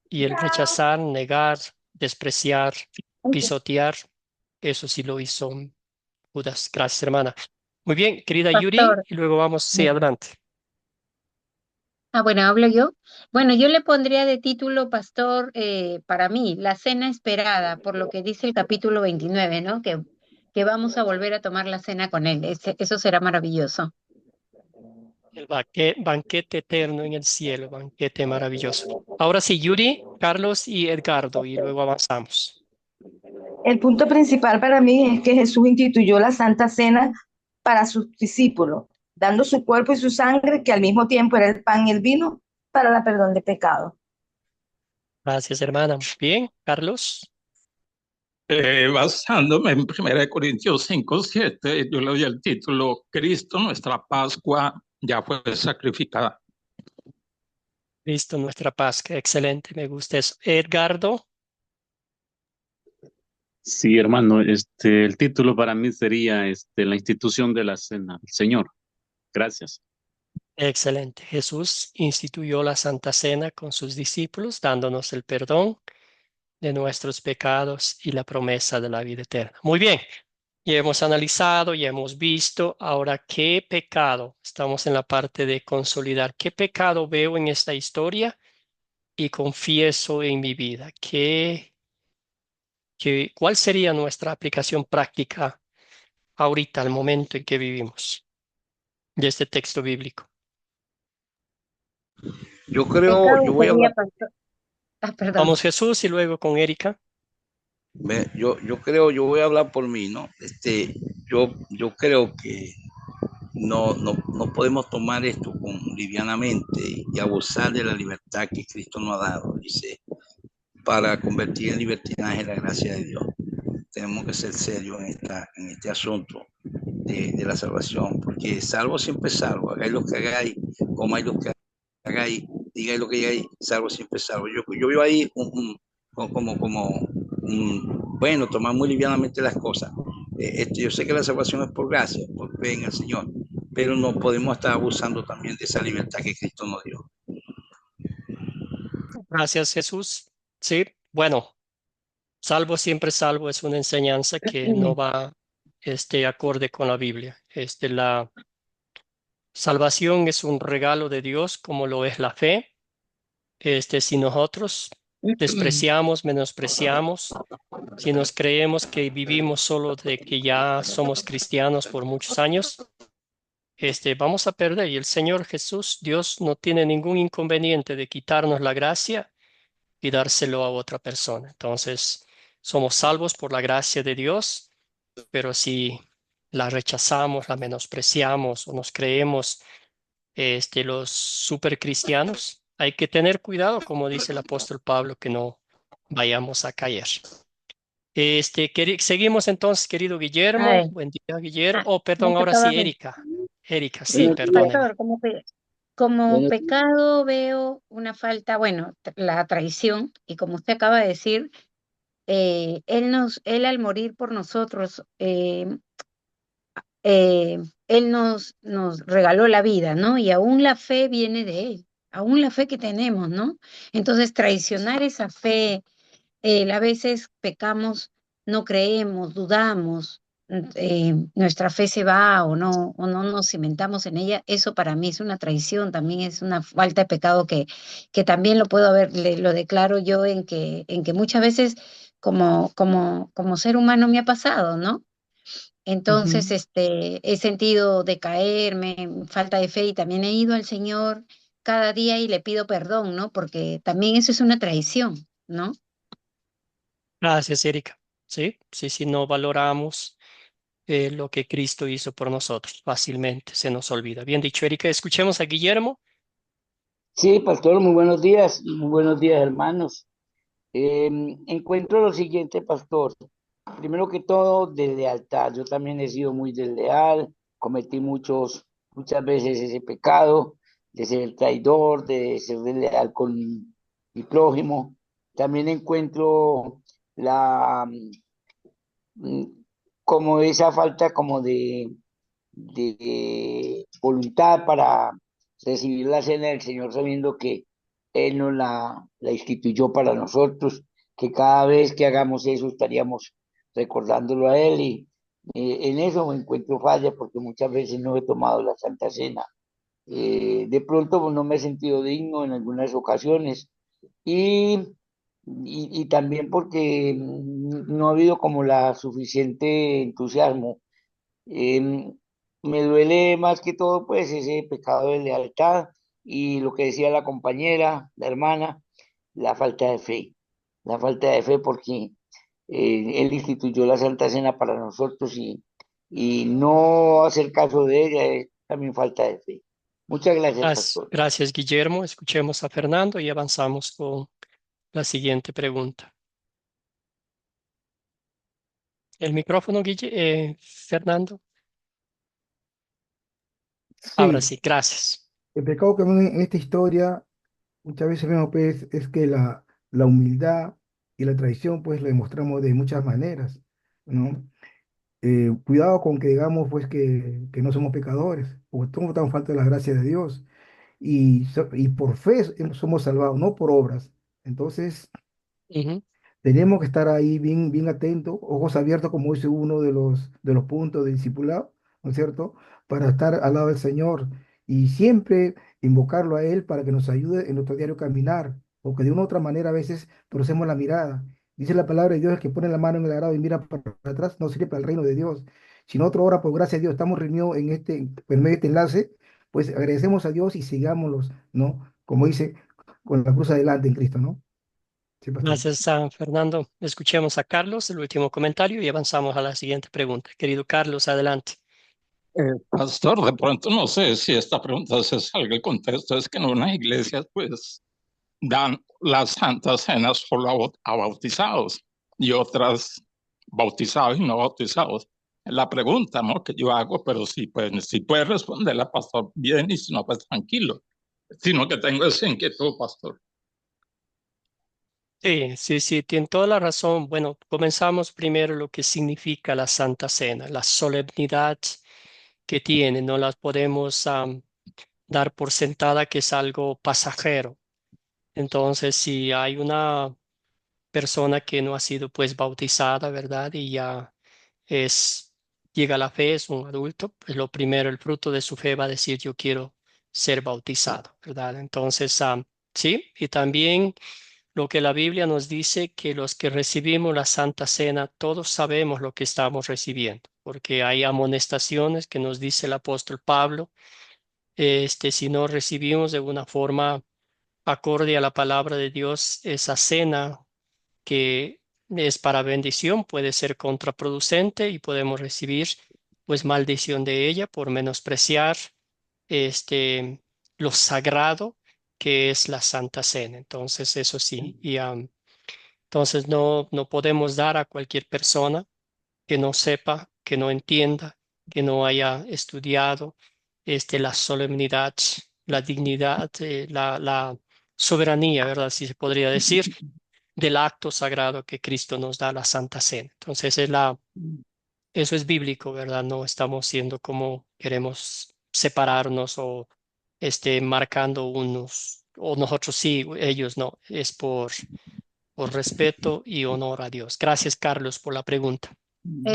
y el rechazar, negar, despreciar, pisotear, eso sí lo hizo Judas. Gracias, hermana. Muy bien, querida Yuri, Pastor. y luego vamos, sí, adelante. Bueno, hablo yo. Bueno, yo le pondría de título, pastor, para mí, la cena esperada, por lo que dice el capítulo 29, ¿no? Que vamos a volver a tomar la cena con él. Eso será maravilloso. El banquete eterno en el cielo, banquete maravilloso. Ahora sí, Yuri, Carlos y Edgardo, y luego avanzamos. El punto principal para mí es que Jesús instituyó la Santa Cena para sus discípulos, dando su cuerpo y su sangre, que al mismo tiempo era el pan y el vino, para la perdón de pecados. Gracias, hermana. Bien, Carlos. Basándome en 1 Corintios 5:7, yo le doy el título: Cristo, nuestra Pascua, ya fue sacrificada. Cristo, nuestra paz. Qué excelente, me gusta eso. Edgardo. Sí, hermano, el título para mí sería la institución de la cena del Señor. Gracias. Excelente. Jesús instituyó la Santa Cena con sus discípulos, dándonos el perdón de nuestros pecados y la promesa de la vida eterna. Muy bien. Ya hemos analizado, ya hemos visto. Ahora, ¿qué pecado? Estamos en la parte de consolidar. ¿Qué pecado veo en esta historia y confieso en mi vida? ¿Cuál sería nuestra aplicación práctica ahorita, al momento en que vivimos de este texto bíblico? Yo creo, Pecado yo voy a sería, hablar, pastor. Ah, perdón. Vamos Jesús y luego con Erika. yo voy a hablar por mí, ¿no? Yo creo que no podemos tomar esto con livianamente y abusar de la libertad que Cristo nos ha dado, dice, para convertir en libertinaje la gracia de Dios. Tenemos que ser serios en este asunto de la salvación, porque salvo siempre salvo, hagáis lo que hagáis, comáis lo que hagáis, digáis lo que digáis, salvo siempre salvo. Yo veo ahí bueno, tomar muy livianamente las cosas. Yo sé que la salvación es por gracia, por fe en el Señor, pero no podemos estar abusando también de esa libertad que Cristo nos dio. Gracias Jesús. Sí, bueno, salvo siempre salvo es una enseñanza que no va acorde con la Biblia. La salvación es un regalo de Dios como lo es la fe. Si nosotros despreciamos, menospreciamos, si nos creemos que vivimos solo de que ya somos cristianos por muchos años, vamos a perder. Y el Señor Jesús, Dios, no tiene ningún inconveniente de quitarnos la gracia y dárselo a otra persona. Entonces, somos salvos por la gracia de Dios, pero si la rechazamos, la menospreciamos o nos creemos los supercristianos, hay que tener cuidado, como dice el apóstol Pablo, que no vayamos a caer. Seguimos entonces, querido A Guillermo. ver, Buen día, Guillermo. ah, Oh, me perdón, ahora tocaba a sí, mí. Erika. Erika, sí, Buenos días. perdóneme. Pastor, como Buenos días. pecado veo una falta, bueno, la traición, y como usted acaba de decir, él al morir por nosotros, él nos regaló la vida, ¿no? Y aún la fe viene de él, aún la fe que tenemos, ¿no? Entonces, traicionar esa fe, a veces pecamos, no creemos, dudamos, nuestra fe se va o no nos cimentamos en ella, eso para mí es una traición, también es una falta de pecado que también lo puedo ver, lo declaro yo en que muchas veces como ser humano me ha pasado, ¿no? Entonces, Ujú. he sentido decaerme, falta de fe y también he ido al Señor cada día y le pido perdón, ¿no? Porque también eso es una traición, ¿no? Gracias, Erika. Sí, sí, sí, no valoramos lo que Cristo hizo por nosotros. Fácilmente se nos olvida. Bien dicho, Erika. Escuchemos a Guillermo. Sí, pastor, muy buenos días, hermanos. Encuentro lo siguiente, pastor. Primero que todo, deslealtad. Yo también he sido muy desleal, cometí muchas veces ese pecado de ser traidor, de ser desleal con mi prójimo. También encuentro la mm, como esa falta como de voluntad recibir la cena del Señor sabiendo que Él nos la instituyó para nosotros, que cada vez que hagamos eso estaríamos recordándolo a Él y en eso me encuentro falla porque muchas veces no he tomado la Santa Cena. De pronto pues, no me he sentido digno en algunas ocasiones y, y también porque no ha habido como la suficiente entusiasmo. Me duele más que todo pues ese pecado de lealtad y lo que decía la compañera, la hermana, la falta de fe. La falta de fe porque Él instituyó la Santa Cena para nosotros y no hacer caso de ella es también falta de fe. Muchas gracias, pastor. Gracias, Guillermo. Escuchemos a Fernando y avanzamos con la siguiente pregunta. El micrófono, Fernando. Ahora Sí, sí, gracias. el pecado que vemos en esta historia muchas veces vemos pues, es que la humildad y la traición pues lo demostramos de muchas maneras, ¿no? Cuidado con que digamos pues que no somos pecadores, porque somos tan falta de la gracia de Dios y por fe somos salvados, no por obras. Entonces, Ujú. tenemos que estar ahí bien, bien atentos, ojos abiertos, como dice uno de los puntos del discipulado, ¿no es cierto? Para estar al lado del Señor y siempre invocarlo a Él para que nos ayude en nuestro diario caminar, porque de una u otra manera a veces torcemos la mirada. Dice la palabra de Dios, el que pone la mano en el arado y mira para atrás no sirve para el reino de Dios. Si nosotros ahora, por gracia de Dios, estamos reunidos en medio de este enlace, pues agradecemos a Dios y sigámoslos, ¿no? Como dice, con la cruz adelante en Cristo, ¿no? Sí, pastor. Gracias, Fernando. Escuchemos a Carlos, el último comentario, y avanzamos a la siguiente pregunta. Querido Carlos, adelante. Pastor, de pronto no sé si esta pregunta se salga el contexto, es que en unas iglesias pues dan las santas cenas solo a bautizados y otras bautizados y no bautizados. La pregunta, ¿no? Que yo hago, pero sí, pues, si puede responderla, pastor, bien, y si no, pues tranquilo. Sino que tengo esa inquietud, pastor. Sí, sí, sí, tiene toda la razón. Bueno, comenzamos primero lo que significa la Santa Cena, la solemnidad que tiene. No las podemos dar por sentada que es algo pasajero. Entonces, si hay una persona que no ha sido pues bautizada, ¿verdad? Y ya es, llega a la fe, es un adulto, pues lo primero, el fruto de su fe va a decir, yo quiero ser bautizado, ¿verdad? Entonces, sí, y también lo que la Biblia nos dice, que los que recibimos la Santa Cena, todos sabemos lo que estamos recibiendo, porque hay amonestaciones que nos dice el apóstol Pablo, si no recibimos de una forma acorde a la palabra de Dios esa cena que es para bendición, puede ser contraproducente y podemos recibir pues maldición de ella por menospreciar este lo sagrado que es la Santa Cena. Entonces, eso sí, y entonces no podemos dar a cualquier persona que no sepa, que no entienda, que no haya estudiado la solemnidad, la dignidad, la soberanía, ¿verdad? Si se podría decir, del acto sagrado que Cristo nos da, la Santa Cena. Entonces, eso es bíblico, ¿verdad? No estamos siendo como queremos separarnos o marcando unos, o nosotros sí, ellos no. Es por respeto y honor a Dios. Gracias, Carlos, por la pregunta.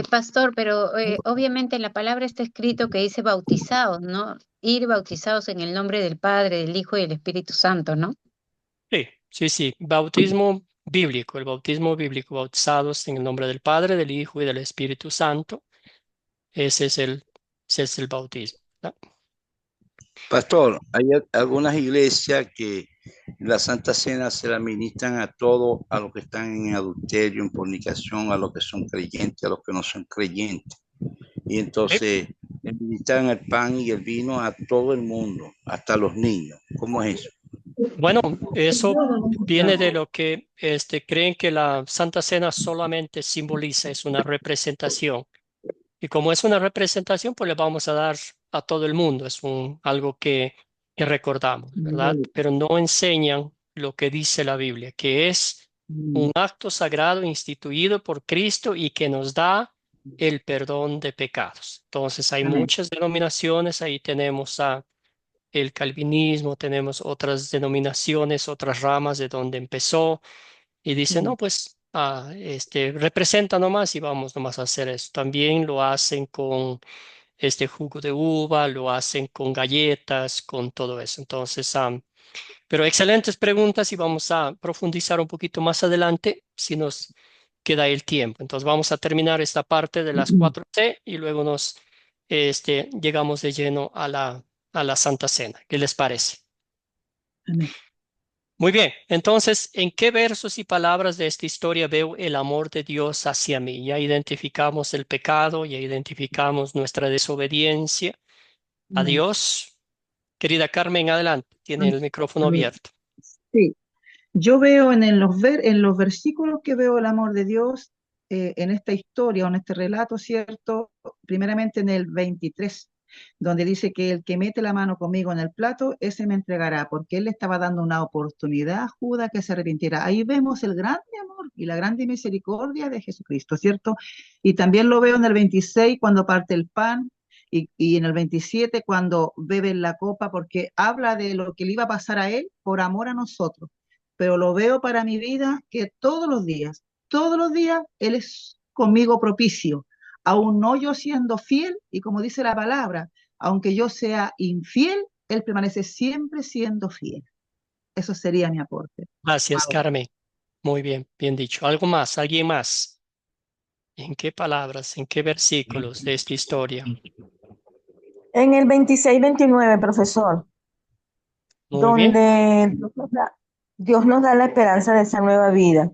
Pastor, pero obviamente en la palabra está escrito que dice bautizados, ¿no? Ir bautizados en el nombre del Padre, del Hijo y del Espíritu Santo, ¿no? Sí, sí, sí. Bautismo bíblico, bautizados en el nombre del Padre, del Hijo y del Espíritu Santo. Ese es ese es el bautismo, ¿no? Pastor, hay algunas iglesias que la Santa Cena se la ministran a todos, a los que están en adulterio, en fornicación, a los que son creyentes, a los que no son creyentes. Y Sí. entonces le ministran el pan y el vino a todo el mundo, hasta los niños. ¿Cómo es eso? Bueno, eso viene de lo que creen que la Santa Cena solamente simboliza, es una representación. Y como es una representación, pues le vamos a dar a todo el mundo, es algo que recordamos, ¿verdad? Pero no enseñan lo que dice la Biblia, que es un acto sagrado instituido por Cristo y que nos da el perdón de pecados. Entonces hay muchas denominaciones, ahí tenemos el calvinismo, tenemos otras denominaciones, otras ramas de donde empezó, y dice, no, pues representa nomás y vamos nomás a hacer eso. También lo hacen con este jugo de uva, lo hacen con galletas, con todo eso. Entonces, pero excelentes preguntas y vamos a profundizar un poquito más adelante si nos queda el tiempo. Entonces vamos a terminar esta parte de las 4C y luego nos llegamos de lleno a la Santa Cena. ¿Qué les parece? Amén. Muy bien, entonces, ¿en qué versos y palabras de esta historia veo el amor de Dios hacia mí? Ya identificamos el pecado, ya identificamos nuestra desobediencia a Amén. Dios. Querida Carmen, adelante, tiene el micrófono Amén. abierto. Sí, yo veo en los versículos que veo el amor de Dios en esta historia o en este relato, ¿cierto? Primeramente en el 23, donde dice que el que mete la mano conmigo en el plato, ese me entregará, porque él le estaba dando una oportunidad a Judas que se arrepintiera. Ahí vemos el grande amor y la grande misericordia de Jesucristo, ¿cierto? Y también lo veo en el 26 cuando parte el pan. Y en el 27 cuando bebe la copa, porque habla de lo que le iba a pasar a él por amor a nosotros, pero lo veo para mi vida que todos los días Él es conmigo propicio, aún no yo siendo fiel, y como dice la palabra, aunque yo sea infiel, Él permanece siempre siendo fiel. Eso sería mi aporte. Gracias, Wow. Carmen. Muy bien, bien dicho. ¿Algo más? ¿Alguien más? ¿En qué palabras, en qué versículos de esta historia? En el 26-29, profesor, Muy bien. donde Dios nos da la esperanza de esa nueva vida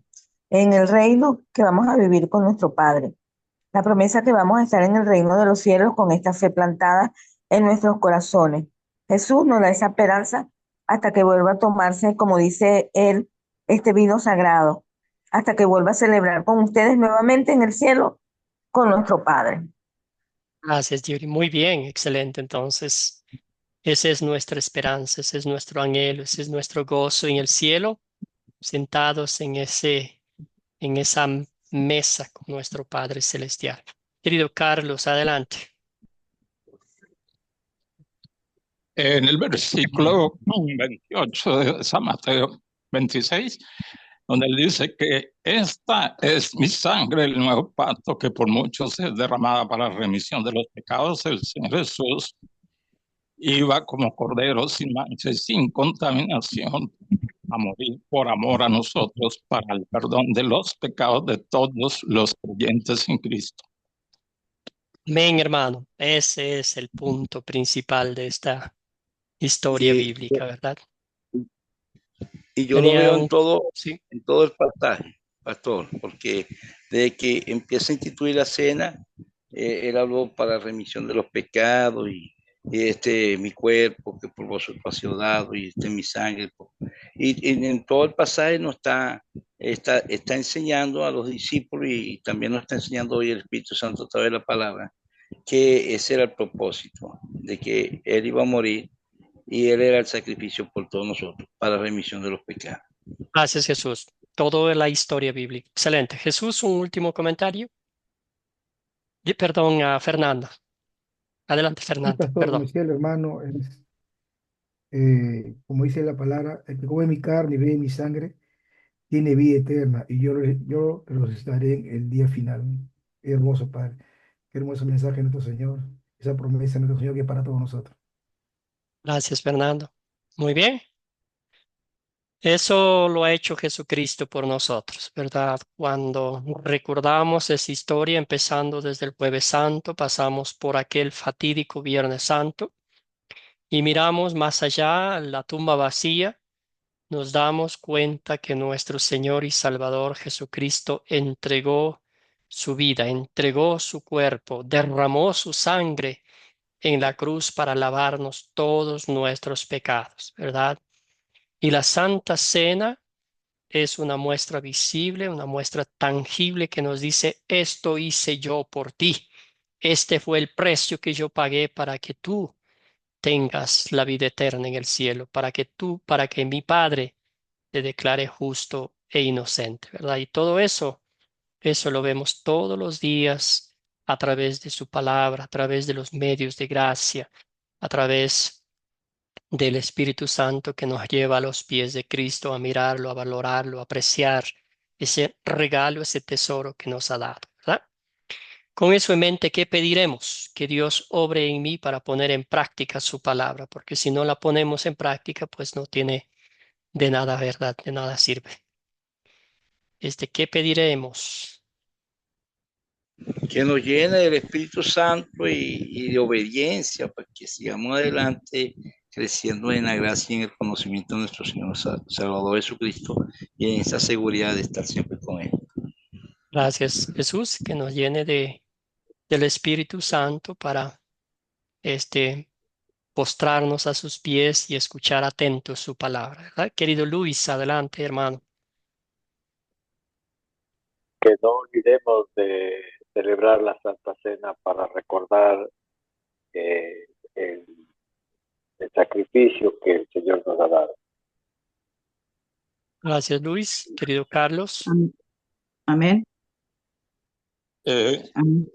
en el reino que vamos a vivir con nuestro Padre. La promesa que vamos a estar en el reino de los cielos con esta fe plantada en nuestros corazones. Jesús nos da esa esperanza hasta que vuelva a tomarse, como dice él, este vino sagrado, hasta que vuelva a celebrar con ustedes nuevamente en el cielo con nuestro Padre. Gracias, Yuri. Muy bien, excelente. Entonces, esa es nuestra esperanza, ese es nuestro anhelo, ese es nuestro gozo en el cielo, sentados en esa mesa con nuestro Padre Celestial. Querido Carlos, adelante. En el versículo 28 de San Mateo 26, donde él dice que esta es mi sangre, el nuevo pacto que por muchos es derramada para la remisión de los pecados, el Señor Jesús iba como cordero sin mancha y sin contaminación a morir por amor a nosotros para el perdón de los pecados de todos los creyentes en Cristo. Amén, hermano. Ese es el punto principal de esta historia Y, bíblica, ¿verdad? y yo lo veo Sí. en todo el pasaje, pastor, porque desde que empieza a instituir la cena, él habló para remisión de los pecados y mi cuerpo que por vosotros ha sido dado y mi sangre. Y en todo el pasaje nos está enseñando a los discípulos y también nos está enseñando hoy el Espíritu Santo a través de la palabra, que ese era el propósito, de que Él iba a morir y Él era el sacrificio por todos nosotros para remisión de los pecados. Gracias, Jesús. Todo la historia bíblica. Excelente. Jesús, un último comentario. Perdón, a Fernanda. Adelante, Sí, Fernanda. pastor, como Perdón. decía el hermano, como dice la palabra, el que come mi carne y bebe mi sangre tiene vida eterna y yo los estaré en el día final. Qué hermoso, Padre. Qué hermoso mensaje de nuestro Señor. Esa promesa de nuestro Señor que es para todos nosotros. Gracias, Fernando. Muy bien. Eso lo ha hecho Jesucristo por nosotros, ¿verdad? Cuando recordamos esa historia, empezando desde el Jueves Santo, pasamos por aquel fatídico Viernes Santo y miramos más allá la tumba vacía, nos damos cuenta que nuestro Señor y Salvador Jesucristo entregó su vida, entregó su cuerpo, derramó su sangre en la cruz para lavarnos todos nuestros pecados, ¿verdad? Y la Santa Cena es una muestra visible, una muestra tangible que nos dice, esto hice yo por ti. Este fue el precio que yo pagué para que tú tengas la vida eterna en el cielo, para que mi Padre te declare justo e inocente, ¿verdad? Y todo eso lo vemos todos los días a través de su palabra, a través de los medios de gracia, a través del Espíritu Santo que nos lleva a los pies de Cristo a mirarlo, a valorarlo, a apreciar ese regalo, ese tesoro que nos ha dado, ¿verdad? Con eso en mente, ¿qué pediremos? Que Dios obre en mí para poner en práctica su palabra, porque si no la ponemos en práctica, pues no tiene de nada verdad, de nada sirve. ¿Qué pediremos? Que nos llene del Espíritu Santo y de obediencia para que sigamos adelante creciendo en la gracia y en el conocimiento de nuestro Señor Salvador Jesucristo y en esa seguridad de estar siempre con Él. Gracias, Jesús, que nos llene del Espíritu Santo para postrarnos a sus pies y escuchar atentos su palabra, ¿verdad? Querido Luis, adelante, hermano. Que no olvidemos de celebrar la Santa Cena para recordar eh, el, el sacrificio que el Señor nos ha dado. Gracias, Luis. Querido Carlos. Amén. Amén.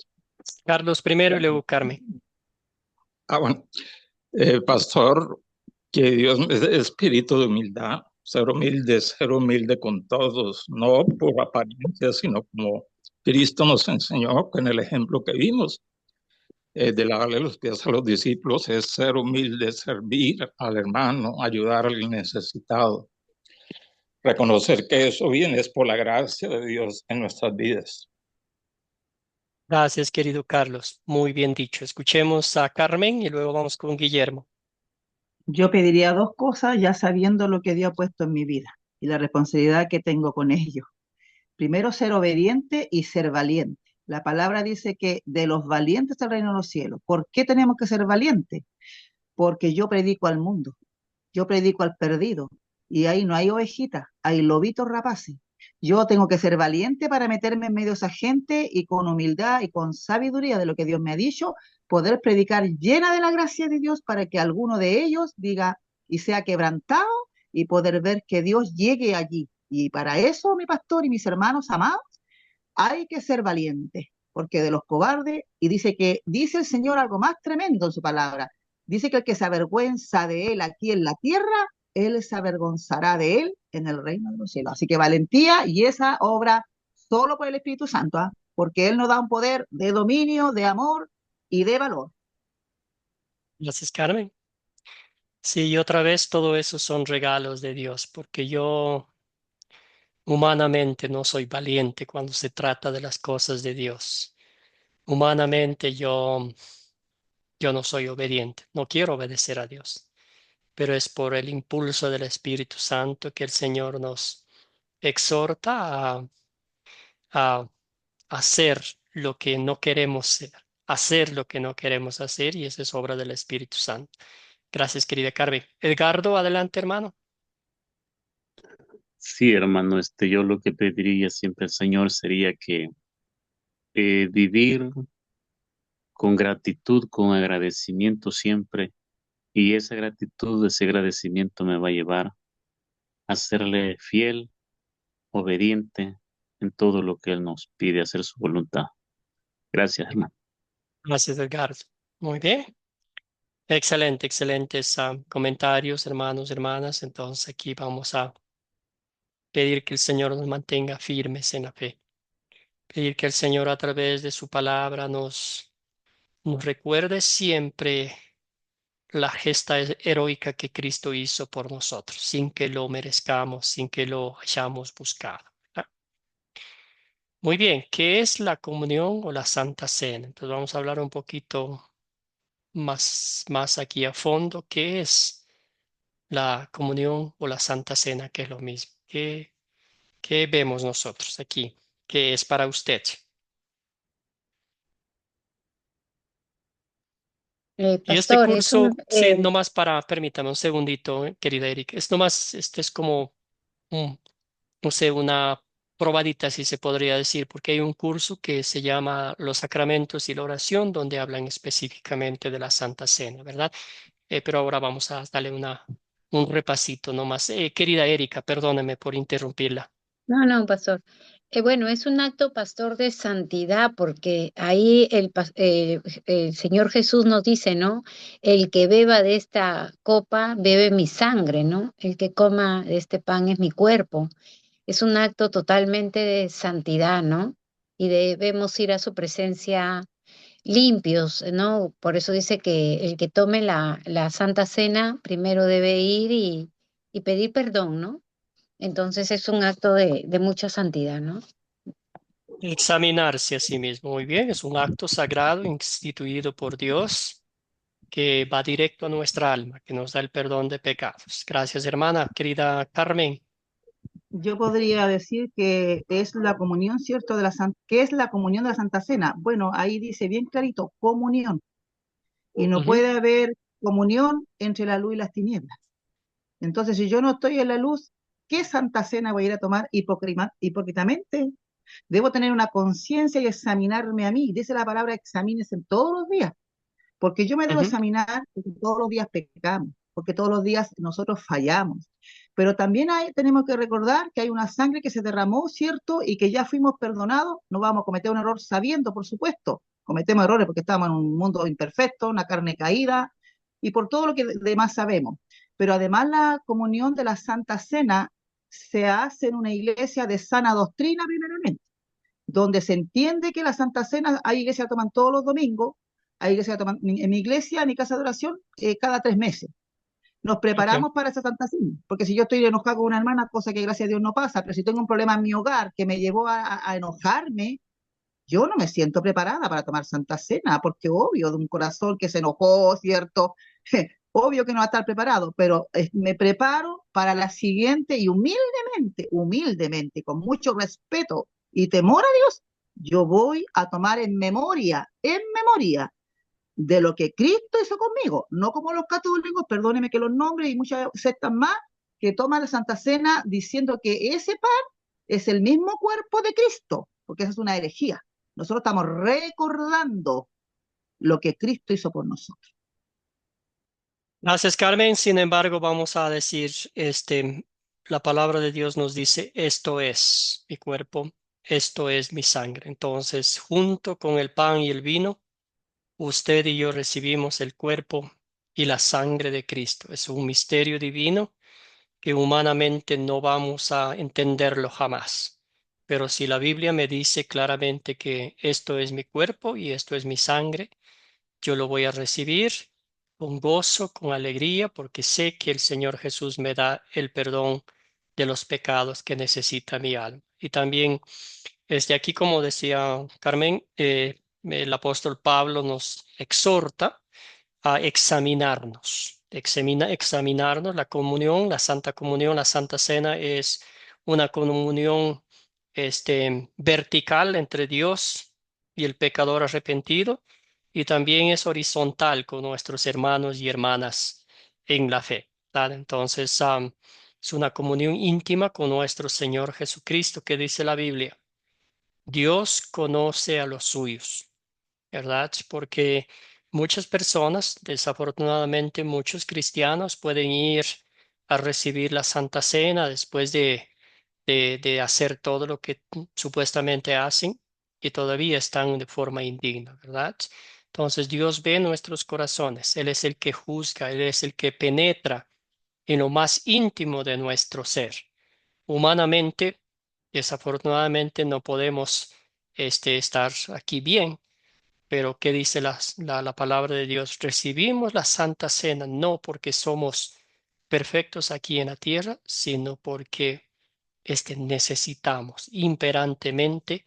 Carlos primero y luego Carmen. Bueno, pastor, que Dios me dé espíritu de humildad, ser humilde con todos, no por apariencia, sino como Cristo nos enseñó en el ejemplo que vimos, de lavarle los pies a los discípulos, es ser humilde, servir al hermano, ayudar al necesitado. Reconocer que eso viene es por la gracia de Dios en nuestras vidas. Gracias, querido Carlos. Muy bien dicho. Escuchemos a Carmen y luego vamos con Guillermo. Yo pediría dos cosas ya sabiendo lo que Dios ha puesto en mi vida y la responsabilidad que tengo con ello. Primero, ser obediente y ser valiente. La palabra dice que de los valientes el reino de los cielos. ¿Por qué tenemos que ser valientes? Porque yo predico al mundo, yo predico al perdido, y ahí no hay ovejitas, hay lobitos rapaces. Yo tengo que ser valiente para meterme en medio de esa gente y con humildad y con sabiduría de lo que Dios me ha dicho, poder predicar llena de la gracia de Dios para que alguno de ellos diga y sea quebrantado y poder ver que Dios llegue allí. Y para eso, mi pastor y mis hermanos amados, hay que ser valientes, porque de los cobardes, y dice el Señor algo más tremendo en su palabra, dice que el que se avergüenza de él aquí en la tierra, él se avergonzará de él en el reino de los cielos. Así que valentía y esa obra solo por el Espíritu Santo, ¿eh? Porque él nos da un poder de dominio, de amor y de valor. Gracias, Carmen. Sí, otra vez todo eso son regalos de Dios, porque yo humanamente no soy valiente cuando se trata de las cosas de Dios. Humanamente yo no soy obediente, no quiero obedecer a Dios, pero es por el impulso del Espíritu Santo que el Señor nos exhorta a hacer lo que no queremos ser, hacer lo que no queremos hacer, y esa es obra del Espíritu Santo. Gracias, querida Carmen. Edgardo, adelante, hermano. Sí, hermano, yo lo que pediría siempre al Señor sería que vivir con gratitud, con agradecimiento siempre, y esa gratitud, ese agradecimiento me va a llevar a serle fiel, obediente en todo lo que Él nos pide, hacer su voluntad. Gracias, hermano. Gracias, Edgardo. Muy bien. Excelente, excelentes comentarios, hermanos, hermanas. Entonces aquí vamos a pedir que el Señor nos mantenga firmes en la fe. Pedir que el Señor a través de su palabra nos recuerde siempre la gesta heroica que Cristo hizo por nosotros, sin que lo merezcamos, sin que lo hayamos buscado, ¿verdad? Muy bien, ¿qué es la comunión o la Santa Cena? Entonces vamos a hablar un poquito más aquí a fondo. ¿Qué es la comunión o la Santa Cena? Que es lo mismo. ¿Qué vemos nosotros aquí? ¿Qué es para usted? Y este Pastor, curso, sí, nomás permítame un segundito, querida Erika, es nomás, es como, no sé, una probadita, si se podría decir, porque hay un curso que se llama Los Sacramentos y la Oración, donde hablan específicamente de la Santa Cena, ¿verdad? Pero ahora vamos a darle un repasito nomás. Querida Erika, perdóneme por interrumpirla. No, no, pastor. Bueno, es un acto, pastor, de santidad, porque ahí el Señor Jesús nos dice, ¿no? El que beba de esta copa, bebe mi sangre, ¿no? El que coma de este pan es mi cuerpo. Es un acto totalmente de santidad, ¿no? Y debemos ir a su presencia limpios, ¿no? Por eso dice que el que tome la Santa Cena primero debe ir y pedir perdón, ¿no? Entonces es un acto de mucha santidad, ¿no? Examinarse a sí mismo. Muy bien, es un acto sagrado instituido por Dios que va directo a nuestra alma, que nos da el perdón de pecados. Gracias, hermana. Querida Carmen. Yo podría decir que es la comunión, ¿cierto? ¿Qué es la comunión de la Santa Cena? Bueno, ahí dice bien clarito, comunión. Y no Ujú, puede haber comunión entre la luz y las tinieblas. Entonces, si yo no estoy en la luz, ¿qué Santa Cena voy a ir a tomar hipócritamente? Debo tener una conciencia y examinarme a mí. Dice la palabra examínese todos los días, porque yo me debo ujú. examinar porque todos los días pecamos, porque todos los días nosotros fallamos. Pero también tenemos que recordar que hay una sangre que se derramó, ¿cierto? Y que ya fuimos perdonados. No vamos a cometer un error sabiendo, por supuesto. Cometemos errores porque estamos en un mundo imperfecto, una carne caída y por todo lo que demás sabemos. Pero además la comunión de la Santa Cena se hace en una iglesia de sana doctrina primeramente, donde se entiende que la Santa Cena, hay iglesias que toman todos los domingos, hay iglesias que toman, en mi iglesia, en mi casa de oración, cada 3 meses. Nos Ok. preparamos para esa Santa Cena, porque si yo estoy enojada con una hermana, cosa que gracias a Dios no pasa, pero si tengo un problema en mi hogar que me llevó a enojarme, yo no me siento preparada para tomar Santa Cena, porque obvio, de un corazón que se enojó, ¿cierto? Obvio que no va a estar preparado, pero me preparo para la siguiente y humildemente, con mucho respeto y temor a Dios, yo voy a tomar en memoria de lo que Cristo hizo conmigo, no como los católicos, perdóneme que los nombres y muchas sectas más, que toman la Santa Cena diciendo que ese pan es el mismo cuerpo de Cristo, porque esa es una herejía. Nosotros estamos recordando lo que Cristo hizo por nosotros. Gracias, Carmen. Sin embargo, vamos a decir, la palabra de Dios nos dice, esto es mi cuerpo, esto es mi sangre. Entonces, junto con el pan y el vino, usted y yo recibimos el cuerpo y la sangre de Cristo. Es un misterio divino que humanamente no vamos a entenderlo jamás. Pero si la Biblia me dice claramente que esto es mi cuerpo y esto es mi sangre, yo lo voy a recibir con gozo, con alegría, porque sé que el Señor Jesús me da el perdón de los pecados que necesita mi alma. Y también desde aquí, como decía Carmen, el apóstol Pablo nos exhorta a examinarnos, examinarnos. La comunión, la Santa Comunión, la Santa Cena es una comunión vertical entre Dios y el pecador arrepentido, y también es horizontal con nuestros hermanos y hermanas en la fe, ¿verdad? Entonces, es una comunión íntima con nuestro Señor Jesucristo, que dice la Biblia: Dios conoce a los suyos, ¿verdad? Porque muchas personas, desafortunadamente muchos cristianos, pueden ir a recibir la Santa Cena después de hacer todo lo que supuestamente hacen, y todavía están de forma indigna, ¿verdad? Entonces Dios ve nuestros corazones, Él es el que juzga, Él es el que penetra en lo más íntimo de nuestro ser. Humanamente, desafortunadamente no podemos estar aquí bien, pero ¿qué dice la palabra de Dios? Recibimos la Santa Cena no porque somos perfectos aquí en la tierra, sino porque necesitamos imperantemente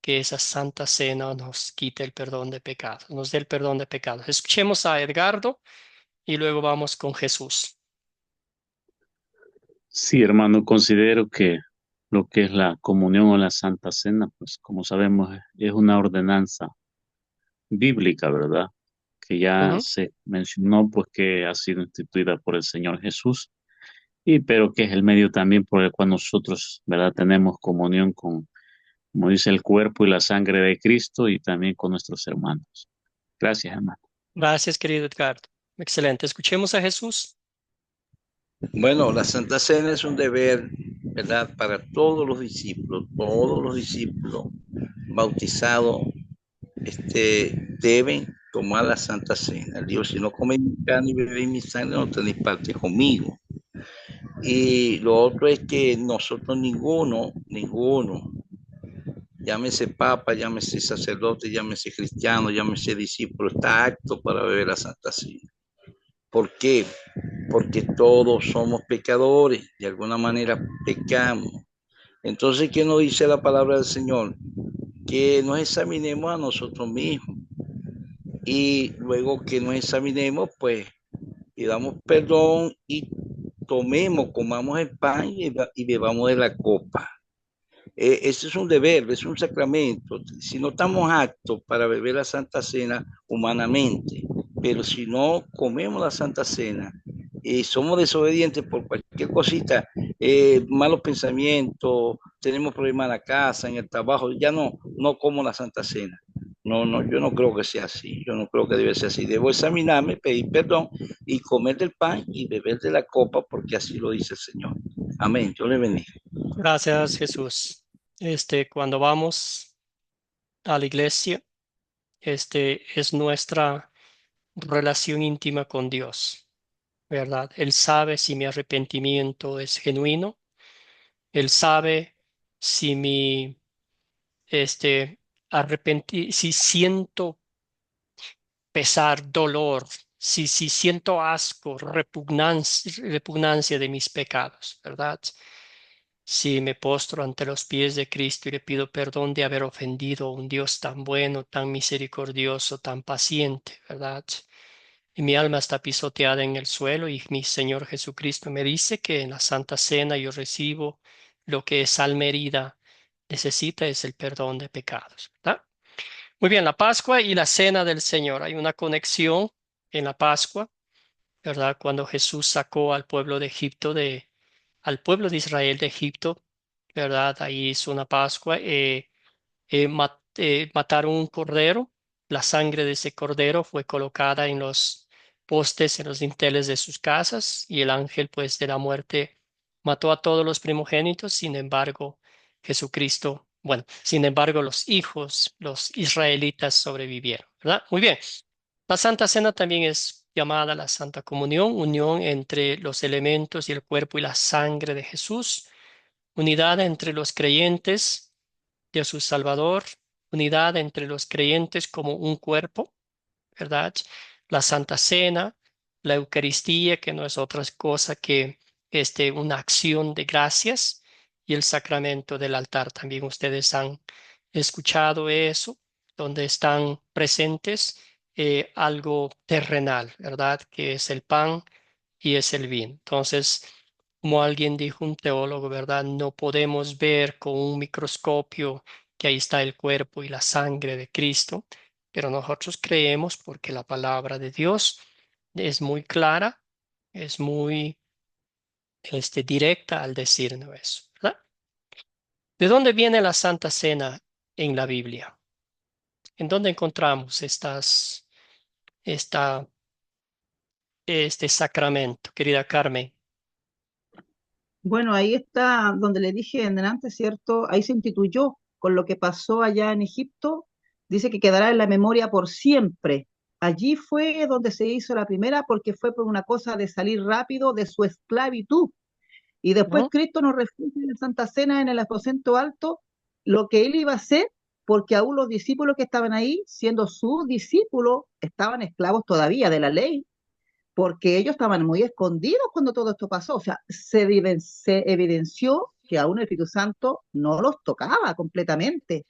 que esa Santa Cena nos quite el perdón de pecados, nos dé el perdón de pecados. Escuchemos a Edgardo y luego vamos con Jesús. Sí, hermano, considero que lo que es la comunión o la Santa Cena, pues como sabemos, es una ordenanza bíblica, ¿verdad? Que ya Ujú. se mencionó, pues que ha sido instituida por el Señor Jesús, y pero que es el medio también por el cual nosotros, ¿verdad? Tenemos comunión con, como dice, el cuerpo y la sangre de Cristo y también con nuestros hermanos. Gracias, hermano. Gracias, querido Edgardo. Excelente. Escuchemos a Jesús. Bueno, la Santa Cena es un deber, ¿verdad? Para todos los discípulos bautizados, deben tomar la Santa Cena. Dios, si no coméis mi carne y bebéis mi sangre, no tenéis parte conmigo. Y lo otro es que nosotros ninguno, llámese papa, llámese sacerdote, llámese cristiano, llámese discípulo, está apto para beber la Santa Cena. ¿Por qué? Porque todos somos pecadores, de alguna manera pecamos. Entonces, ¿qué nos dice la palabra del Señor? Que nos examinemos a nosotros mismos y luego que nos examinemos, pues pidamos perdón y tomemos, comamos el pan y bebamos de la copa. Ese es un deber, es un sacramento. Si no estamos aptos para beber la Santa Cena humanamente, pero si no comemos la Santa Cena y somos desobedientes por cualquier cosita, malos pensamientos, tenemos problemas en la casa, en el trabajo, ya no como la Santa Cena. No, yo no creo que sea así, yo no creo que debe ser así. Debo examinarme, pedir perdón y comer del pan y beber de la copa porque así lo dice el Señor. Amén, Dios le bendiga. Gracias, Jesús. Cuando vamos a la iglesia, es nuestra relación íntima con Dios, ¿verdad? Él sabe si mi arrepentimiento es genuino. Él sabe si si siento pesar, dolor, si siento asco, repugnancia de mis pecados, ¿verdad? Si me postro ante los pies de Cristo y le pido perdón de haber ofendido a un Dios tan bueno, tan misericordioso, tan paciente, ¿verdad? Y mi alma está pisoteada en el suelo y mi Señor Jesucristo me dice que en la Santa Cena yo recibo lo que esa alma herida necesita, es el perdón de pecados, ¿verdad? Muy bien, la Pascua y la Cena del Señor. Hay una conexión en la Pascua, ¿verdad? Cuando Jesús sacó al pueblo de Egipto al pueblo de Israel de Egipto, ¿verdad? Ahí hizo una Pascua, mataron un cordero, la sangre de ese cordero fue colocada en los postes, en los dinteles de sus casas, y el ángel, pues, de la muerte mató a todos los primogénitos. Sin embargo, Jesucristo, bueno, sin embargo, los hijos, los israelitas sobrevivieron, ¿verdad? Muy bien. La Santa Cena también es llamada la Santa Comunión, unión entre los elementos y el cuerpo y la sangre de Jesús, unidad entre los creyentes de su Salvador, unidad entre los creyentes como un cuerpo, ¿verdad? La Santa Cena, la Eucaristía, que no es otra cosa que una acción de gracias, y el sacramento del altar. También ustedes han escuchado eso, donde están presentes algo terrenal, ¿verdad? Que es el pan y es el vino. Entonces, como alguien dijo, un teólogo, ¿verdad? No podemos ver con un microscopio que ahí está el cuerpo y la sangre de Cristo, pero nosotros creemos porque la palabra de Dios es muy clara, es muy directa al decirnos eso, ¿verdad? ¿De dónde viene la Santa Cena en la Biblia? ¿En dónde encontramos esta, este sacramento, querida Carmen? Bueno, ahí está donde le dije en delante, ¿cierto? Ahí se instituyó con lo que pasó allá en Egipto. Dice que quedará en la memoria por siempre. Allí fue donde se hizo la primera porque fue por una cosa de salir rápido de su esclavitud. Y después ¿No? Cristo nos refugia en la Santa Cena, en el aposento alto, lo que él iba a hacer, porque aún los discípulos que estaban ahí, siendo sus discípulos, estaban esclavos todavía de la ley, porque ellos estaban muy escondidos cuando todo esto pasó. O sea, se evidenció que aún el Espíritu Santo no los tocaba completamente.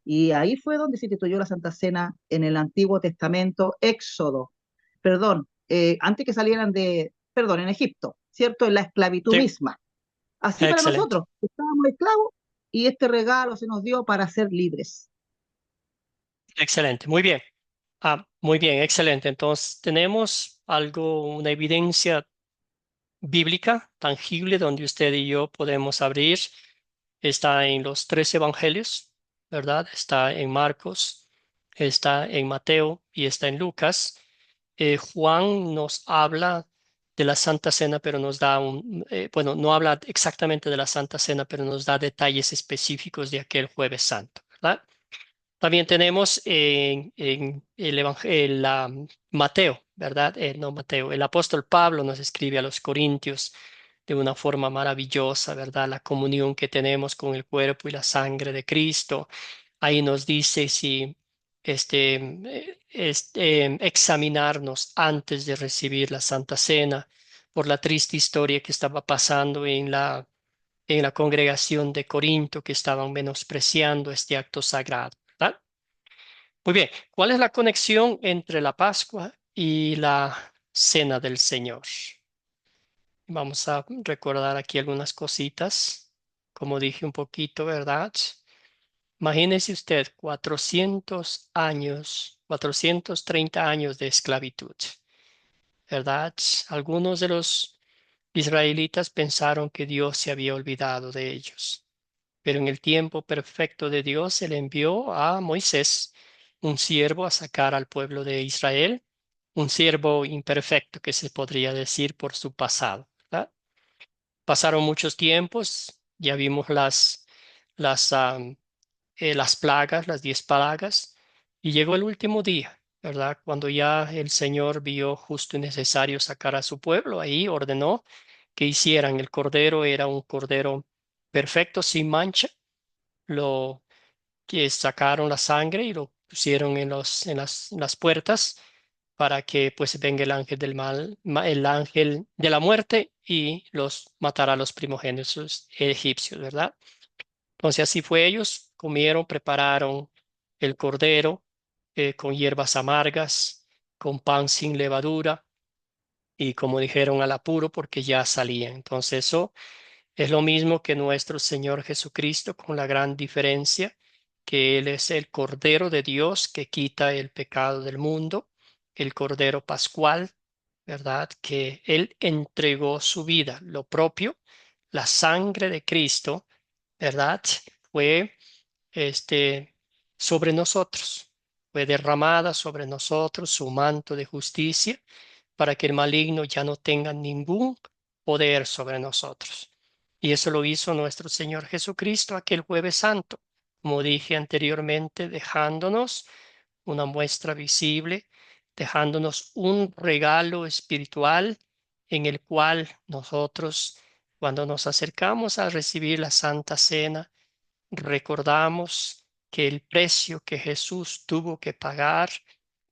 Y ahí fue donde se instituyó la Santa Cena en el Antiguo Testamento, Éxodo, perdón, antes que salieran perdón, en Egipto, ¿cierto? En la esclavitud Sí, misma. Así para excelente. nosotros, estábamos esclavos y este regalo se nos dio para ser libres. Excelente, muy bien. Muy bien, excelente. Entonces, tenemos una evidencia bíblica tangible donde usted y yo podemos abrir. Está en los tres evangelios, ¿verdad? Está en Marcos, está en Mateo y está en Lucas. Juan nos habla de la Santa Cena, pero nos da bueno, no habla exactamente de la Santa Cena, pero nos da detalles específicos de aquel Jueves Santo, ¿verdad? También tenemos en Mateo, ¿verdad? No Mateo, el apóstol Pablo nos escribe a los Corintios de una forma maravillosa, ¿verdad? La comunión que tenemos con el cuerpo y la sangre de Cristo. Ahí nos dice si examinarnos antes de recibir la Santa Cena por la triste historia que estaba pasando en la congregación de Corinto, que estaban menospreciando este acto sagrado, ¿verdad? Muy bien, ¿cuál es la conexión entre la Pascua y la Cena del Señor? Vamos a recordar aquí algunas cositas, como dije un poquito, ¿verdad? Imagínese usted 400 años, 430 años de esclavitud, ¿verdad? Algunos de los israelitas pensaron que Dios se había olvidado de ellos, pero en el tiempo perfecto de Dios, Él envió a Moisés, un siervo, a sacar al pueblo de Israel, un siervo imperfecto que se podría decir por su pasado, ¿verdad? Pasaron muchos tiempos, ya vimos las plagas, las 10 plagas, y llegó el último día, ¿verdad? Cuando ya el Señor vio justo y necesario sacar a su pueblo, ahí ordenó que hicieran. El cordero era un cordero perfecto, sin mancha, lo que sacaron la sangre y lo pusieron en las puertas para que pues venga el ángel del mal, el ángel de la muerte y los matara a los primogénitos egipcios, ¿verdad? Entonces así fue, ellos comieron, prepararon el cordero con hierbas amargas, con pan sin levadura y como dijeron al apuro porque ya salían. Entonces eso es lo mismo que nuestro Señor Jesucristo, con la gran diferencia que Él es el Cordero de Dios que quita el pecado del mundo, el Cordero Pascual, ¿verdad? Que Él entregó su vida, lo propio, la sangre de Cristo, ¿verdad? Fue este, sobre nosotros, fue derramada sobre nosotros su manto de justicia para que el maligno ya no tenga ningún poder sobre nosotros. Y eso lo hizo nuestro Señor Jesucristo aquel Jueves Santo, como dije anteriormente, dejándonos una muestra visible, dejándonos un regalo espiritual en el cual nosotros, cuando nos acercamos a recibir la Santa Cena, recordamos que el precio que Jesús tuvo que pagar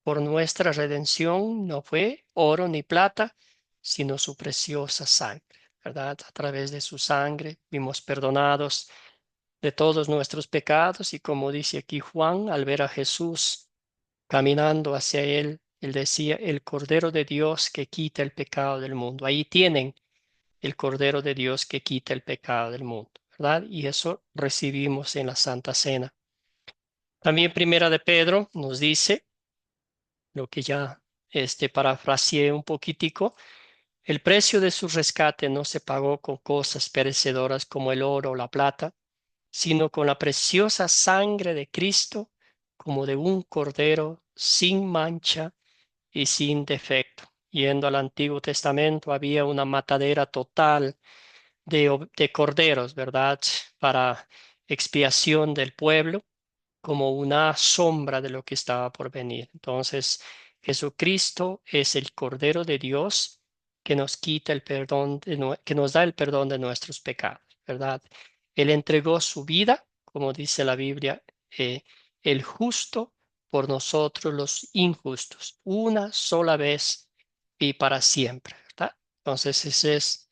por nuestra redención no fue oro ni plata, sino su preciosa sangre, ¿verdad? A través de su sangre fuimos perdonados de todos nuestros pecados y como dice aquí Juan, al ver a Jesús caminando hacia él, él decía, el Cordero de Dios que quita el pecado del mundo. Ahí tienen el Cordero de Dios que quita el pecado del mundo, ¿verdad? Y eso recibimos en la Santa Cena. También Primera de Pedro nos dice, lo que ya parafraseé un poquitico, el precio de su rescate no se pagó con cosas perecedoras como el oro o la plata, sino con la preciosa sangre de Cristo, como de un cordero sin mancha y sin defecto. Yendo al Antiguo Testamento había una matadera total de corderos, ¿verdad? Para expiación del pueblo, como una sombra de lo que estaba por venir. Entonces, Jesucristo es el Cordero de Dios que nos quita el perdón, que nos da el perdón de nuestros pecados, ¿verdad? Él entregó su vida, como dice la Biblia, el justo por nosotros los injustos, una sola vez y para siempre, ¿verdad? Entonces, esa es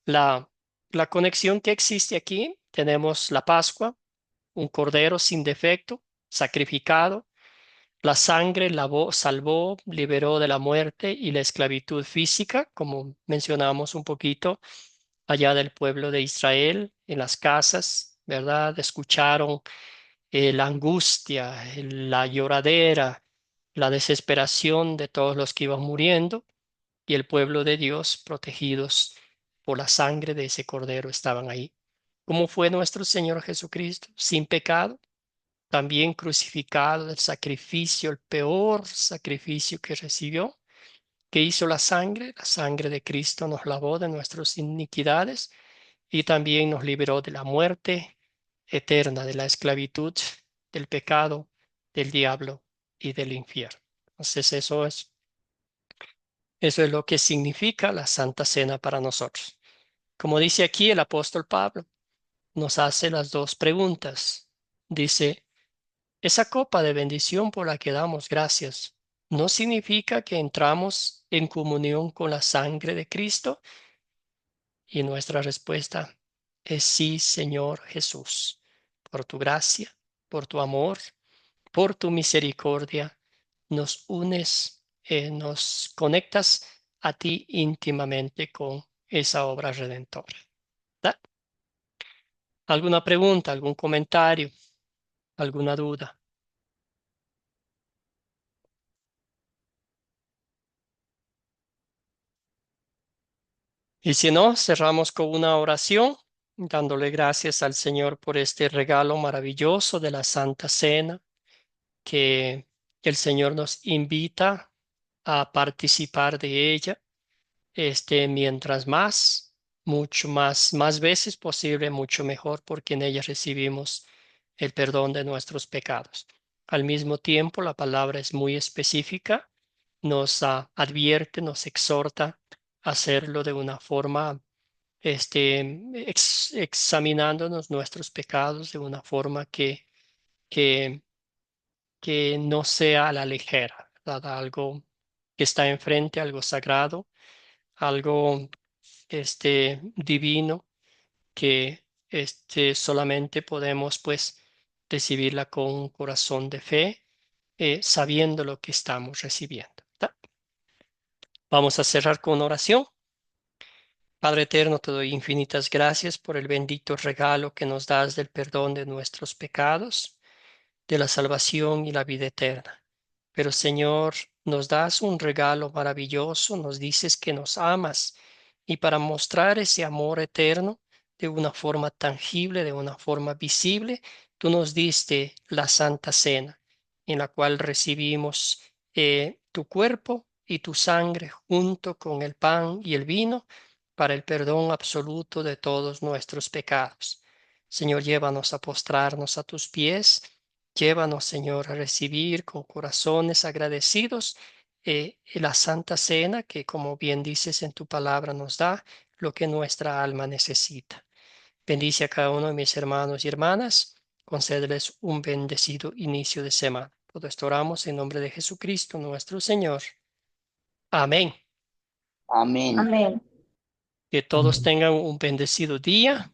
la, la conexión que existe aquí. Tenemos la Pascua, un cordero sin defecto, sacrificado. La sangre lavó, salvó, liberó de la muerte y la esclavitud física, como mencionamos un poquito allá del pueblo de Israel, en las casas, ¿verdad? Escucharon la angustia, la lloradera, la desesperación de todos los que iban muriendo y el pueblo de Dios, protegidos por la sangre de ese cordero, estaban ahí. ¿Cómo fue nuestro Señor Jesucristo? Sin pecado, también crucificado, el sacrificio, el peor sacrificio que recibió, ¿Qué hizo la sangre? La sangre de Cristo nos lavó de nuestras iniquidades y también nos liberó de la muerte eterna, de la esclavitud, del pecado, del diablo y del infierno. Entonces eso es lo que significa la Santa Cena para nosotros. Como dice aquí el apóstol Pablo, nos hace las dos preguntas. Dice, esa copa de bendición por la que damos gracias, ¿no significa que entramos en comunión con la sangre de Cristo? Y nuestra respuesta es sí, Señor Jesús, por tu gracia, por tu amor, por tu misericordia, nos unes, nos conectas a ti íntimamente con esa obra redentora. ¿Da? ¿Alguna pregunta, algún comentario, alguna duda? Y si no, cerramos con una oración, dándole gracias al Señor por este regalo maravilloso de la Santa Cena, que el Señor nos invita a participar de ella, mientras mucho más veces posible, mucho mejor, porque en ella recibimos el perdón de nuestros pecados. Al mismo tiempo, la palabra es muy específica, nos advierte, nos exhorta a hacerlo de una forma, examinándonos nuestros pecados de una forma que, que no sea a la ligera, ¿verdad? Algo que está enfrente, algo sagrado, algo divino que solamente podemos pues recibirla con un corazón de fe, sabiendo lo que estamos recibiendo. ¿Tá? Vamos a cerrar con oración. Padre eterno, te doy infinitas gracias por el bendito regalo que nos das del perdón de nuestros pecados, de la salvación y la vida eterna. Pero Señor, nos das un regalo maravilloso, nos dices que nos amas y para mostrar ese amor eterno de una forma tangible, de una forma visible, tú nos diste la Santa Cena, en la cual recibimos tu cuerpo y tu sangre junto con el pan y el vino para el perdón absoluto de todos nuestros pecados. Señor, llévanos a postrarnos a tus pies. Llévanos, Señor, a recibir con corazones agradecidos la Santa Cena que, como bien dices en tu palabra, nos da lo que nuestra alma necesita. Bendice a cada uno de mis hermanos y hermanas. Concédeles un bendecido inicio de semana. Todo esto oramos en nombre de Jesucristo, nuestro Señor. Amén. Amén. Amén. Que todos tengan un bendecido día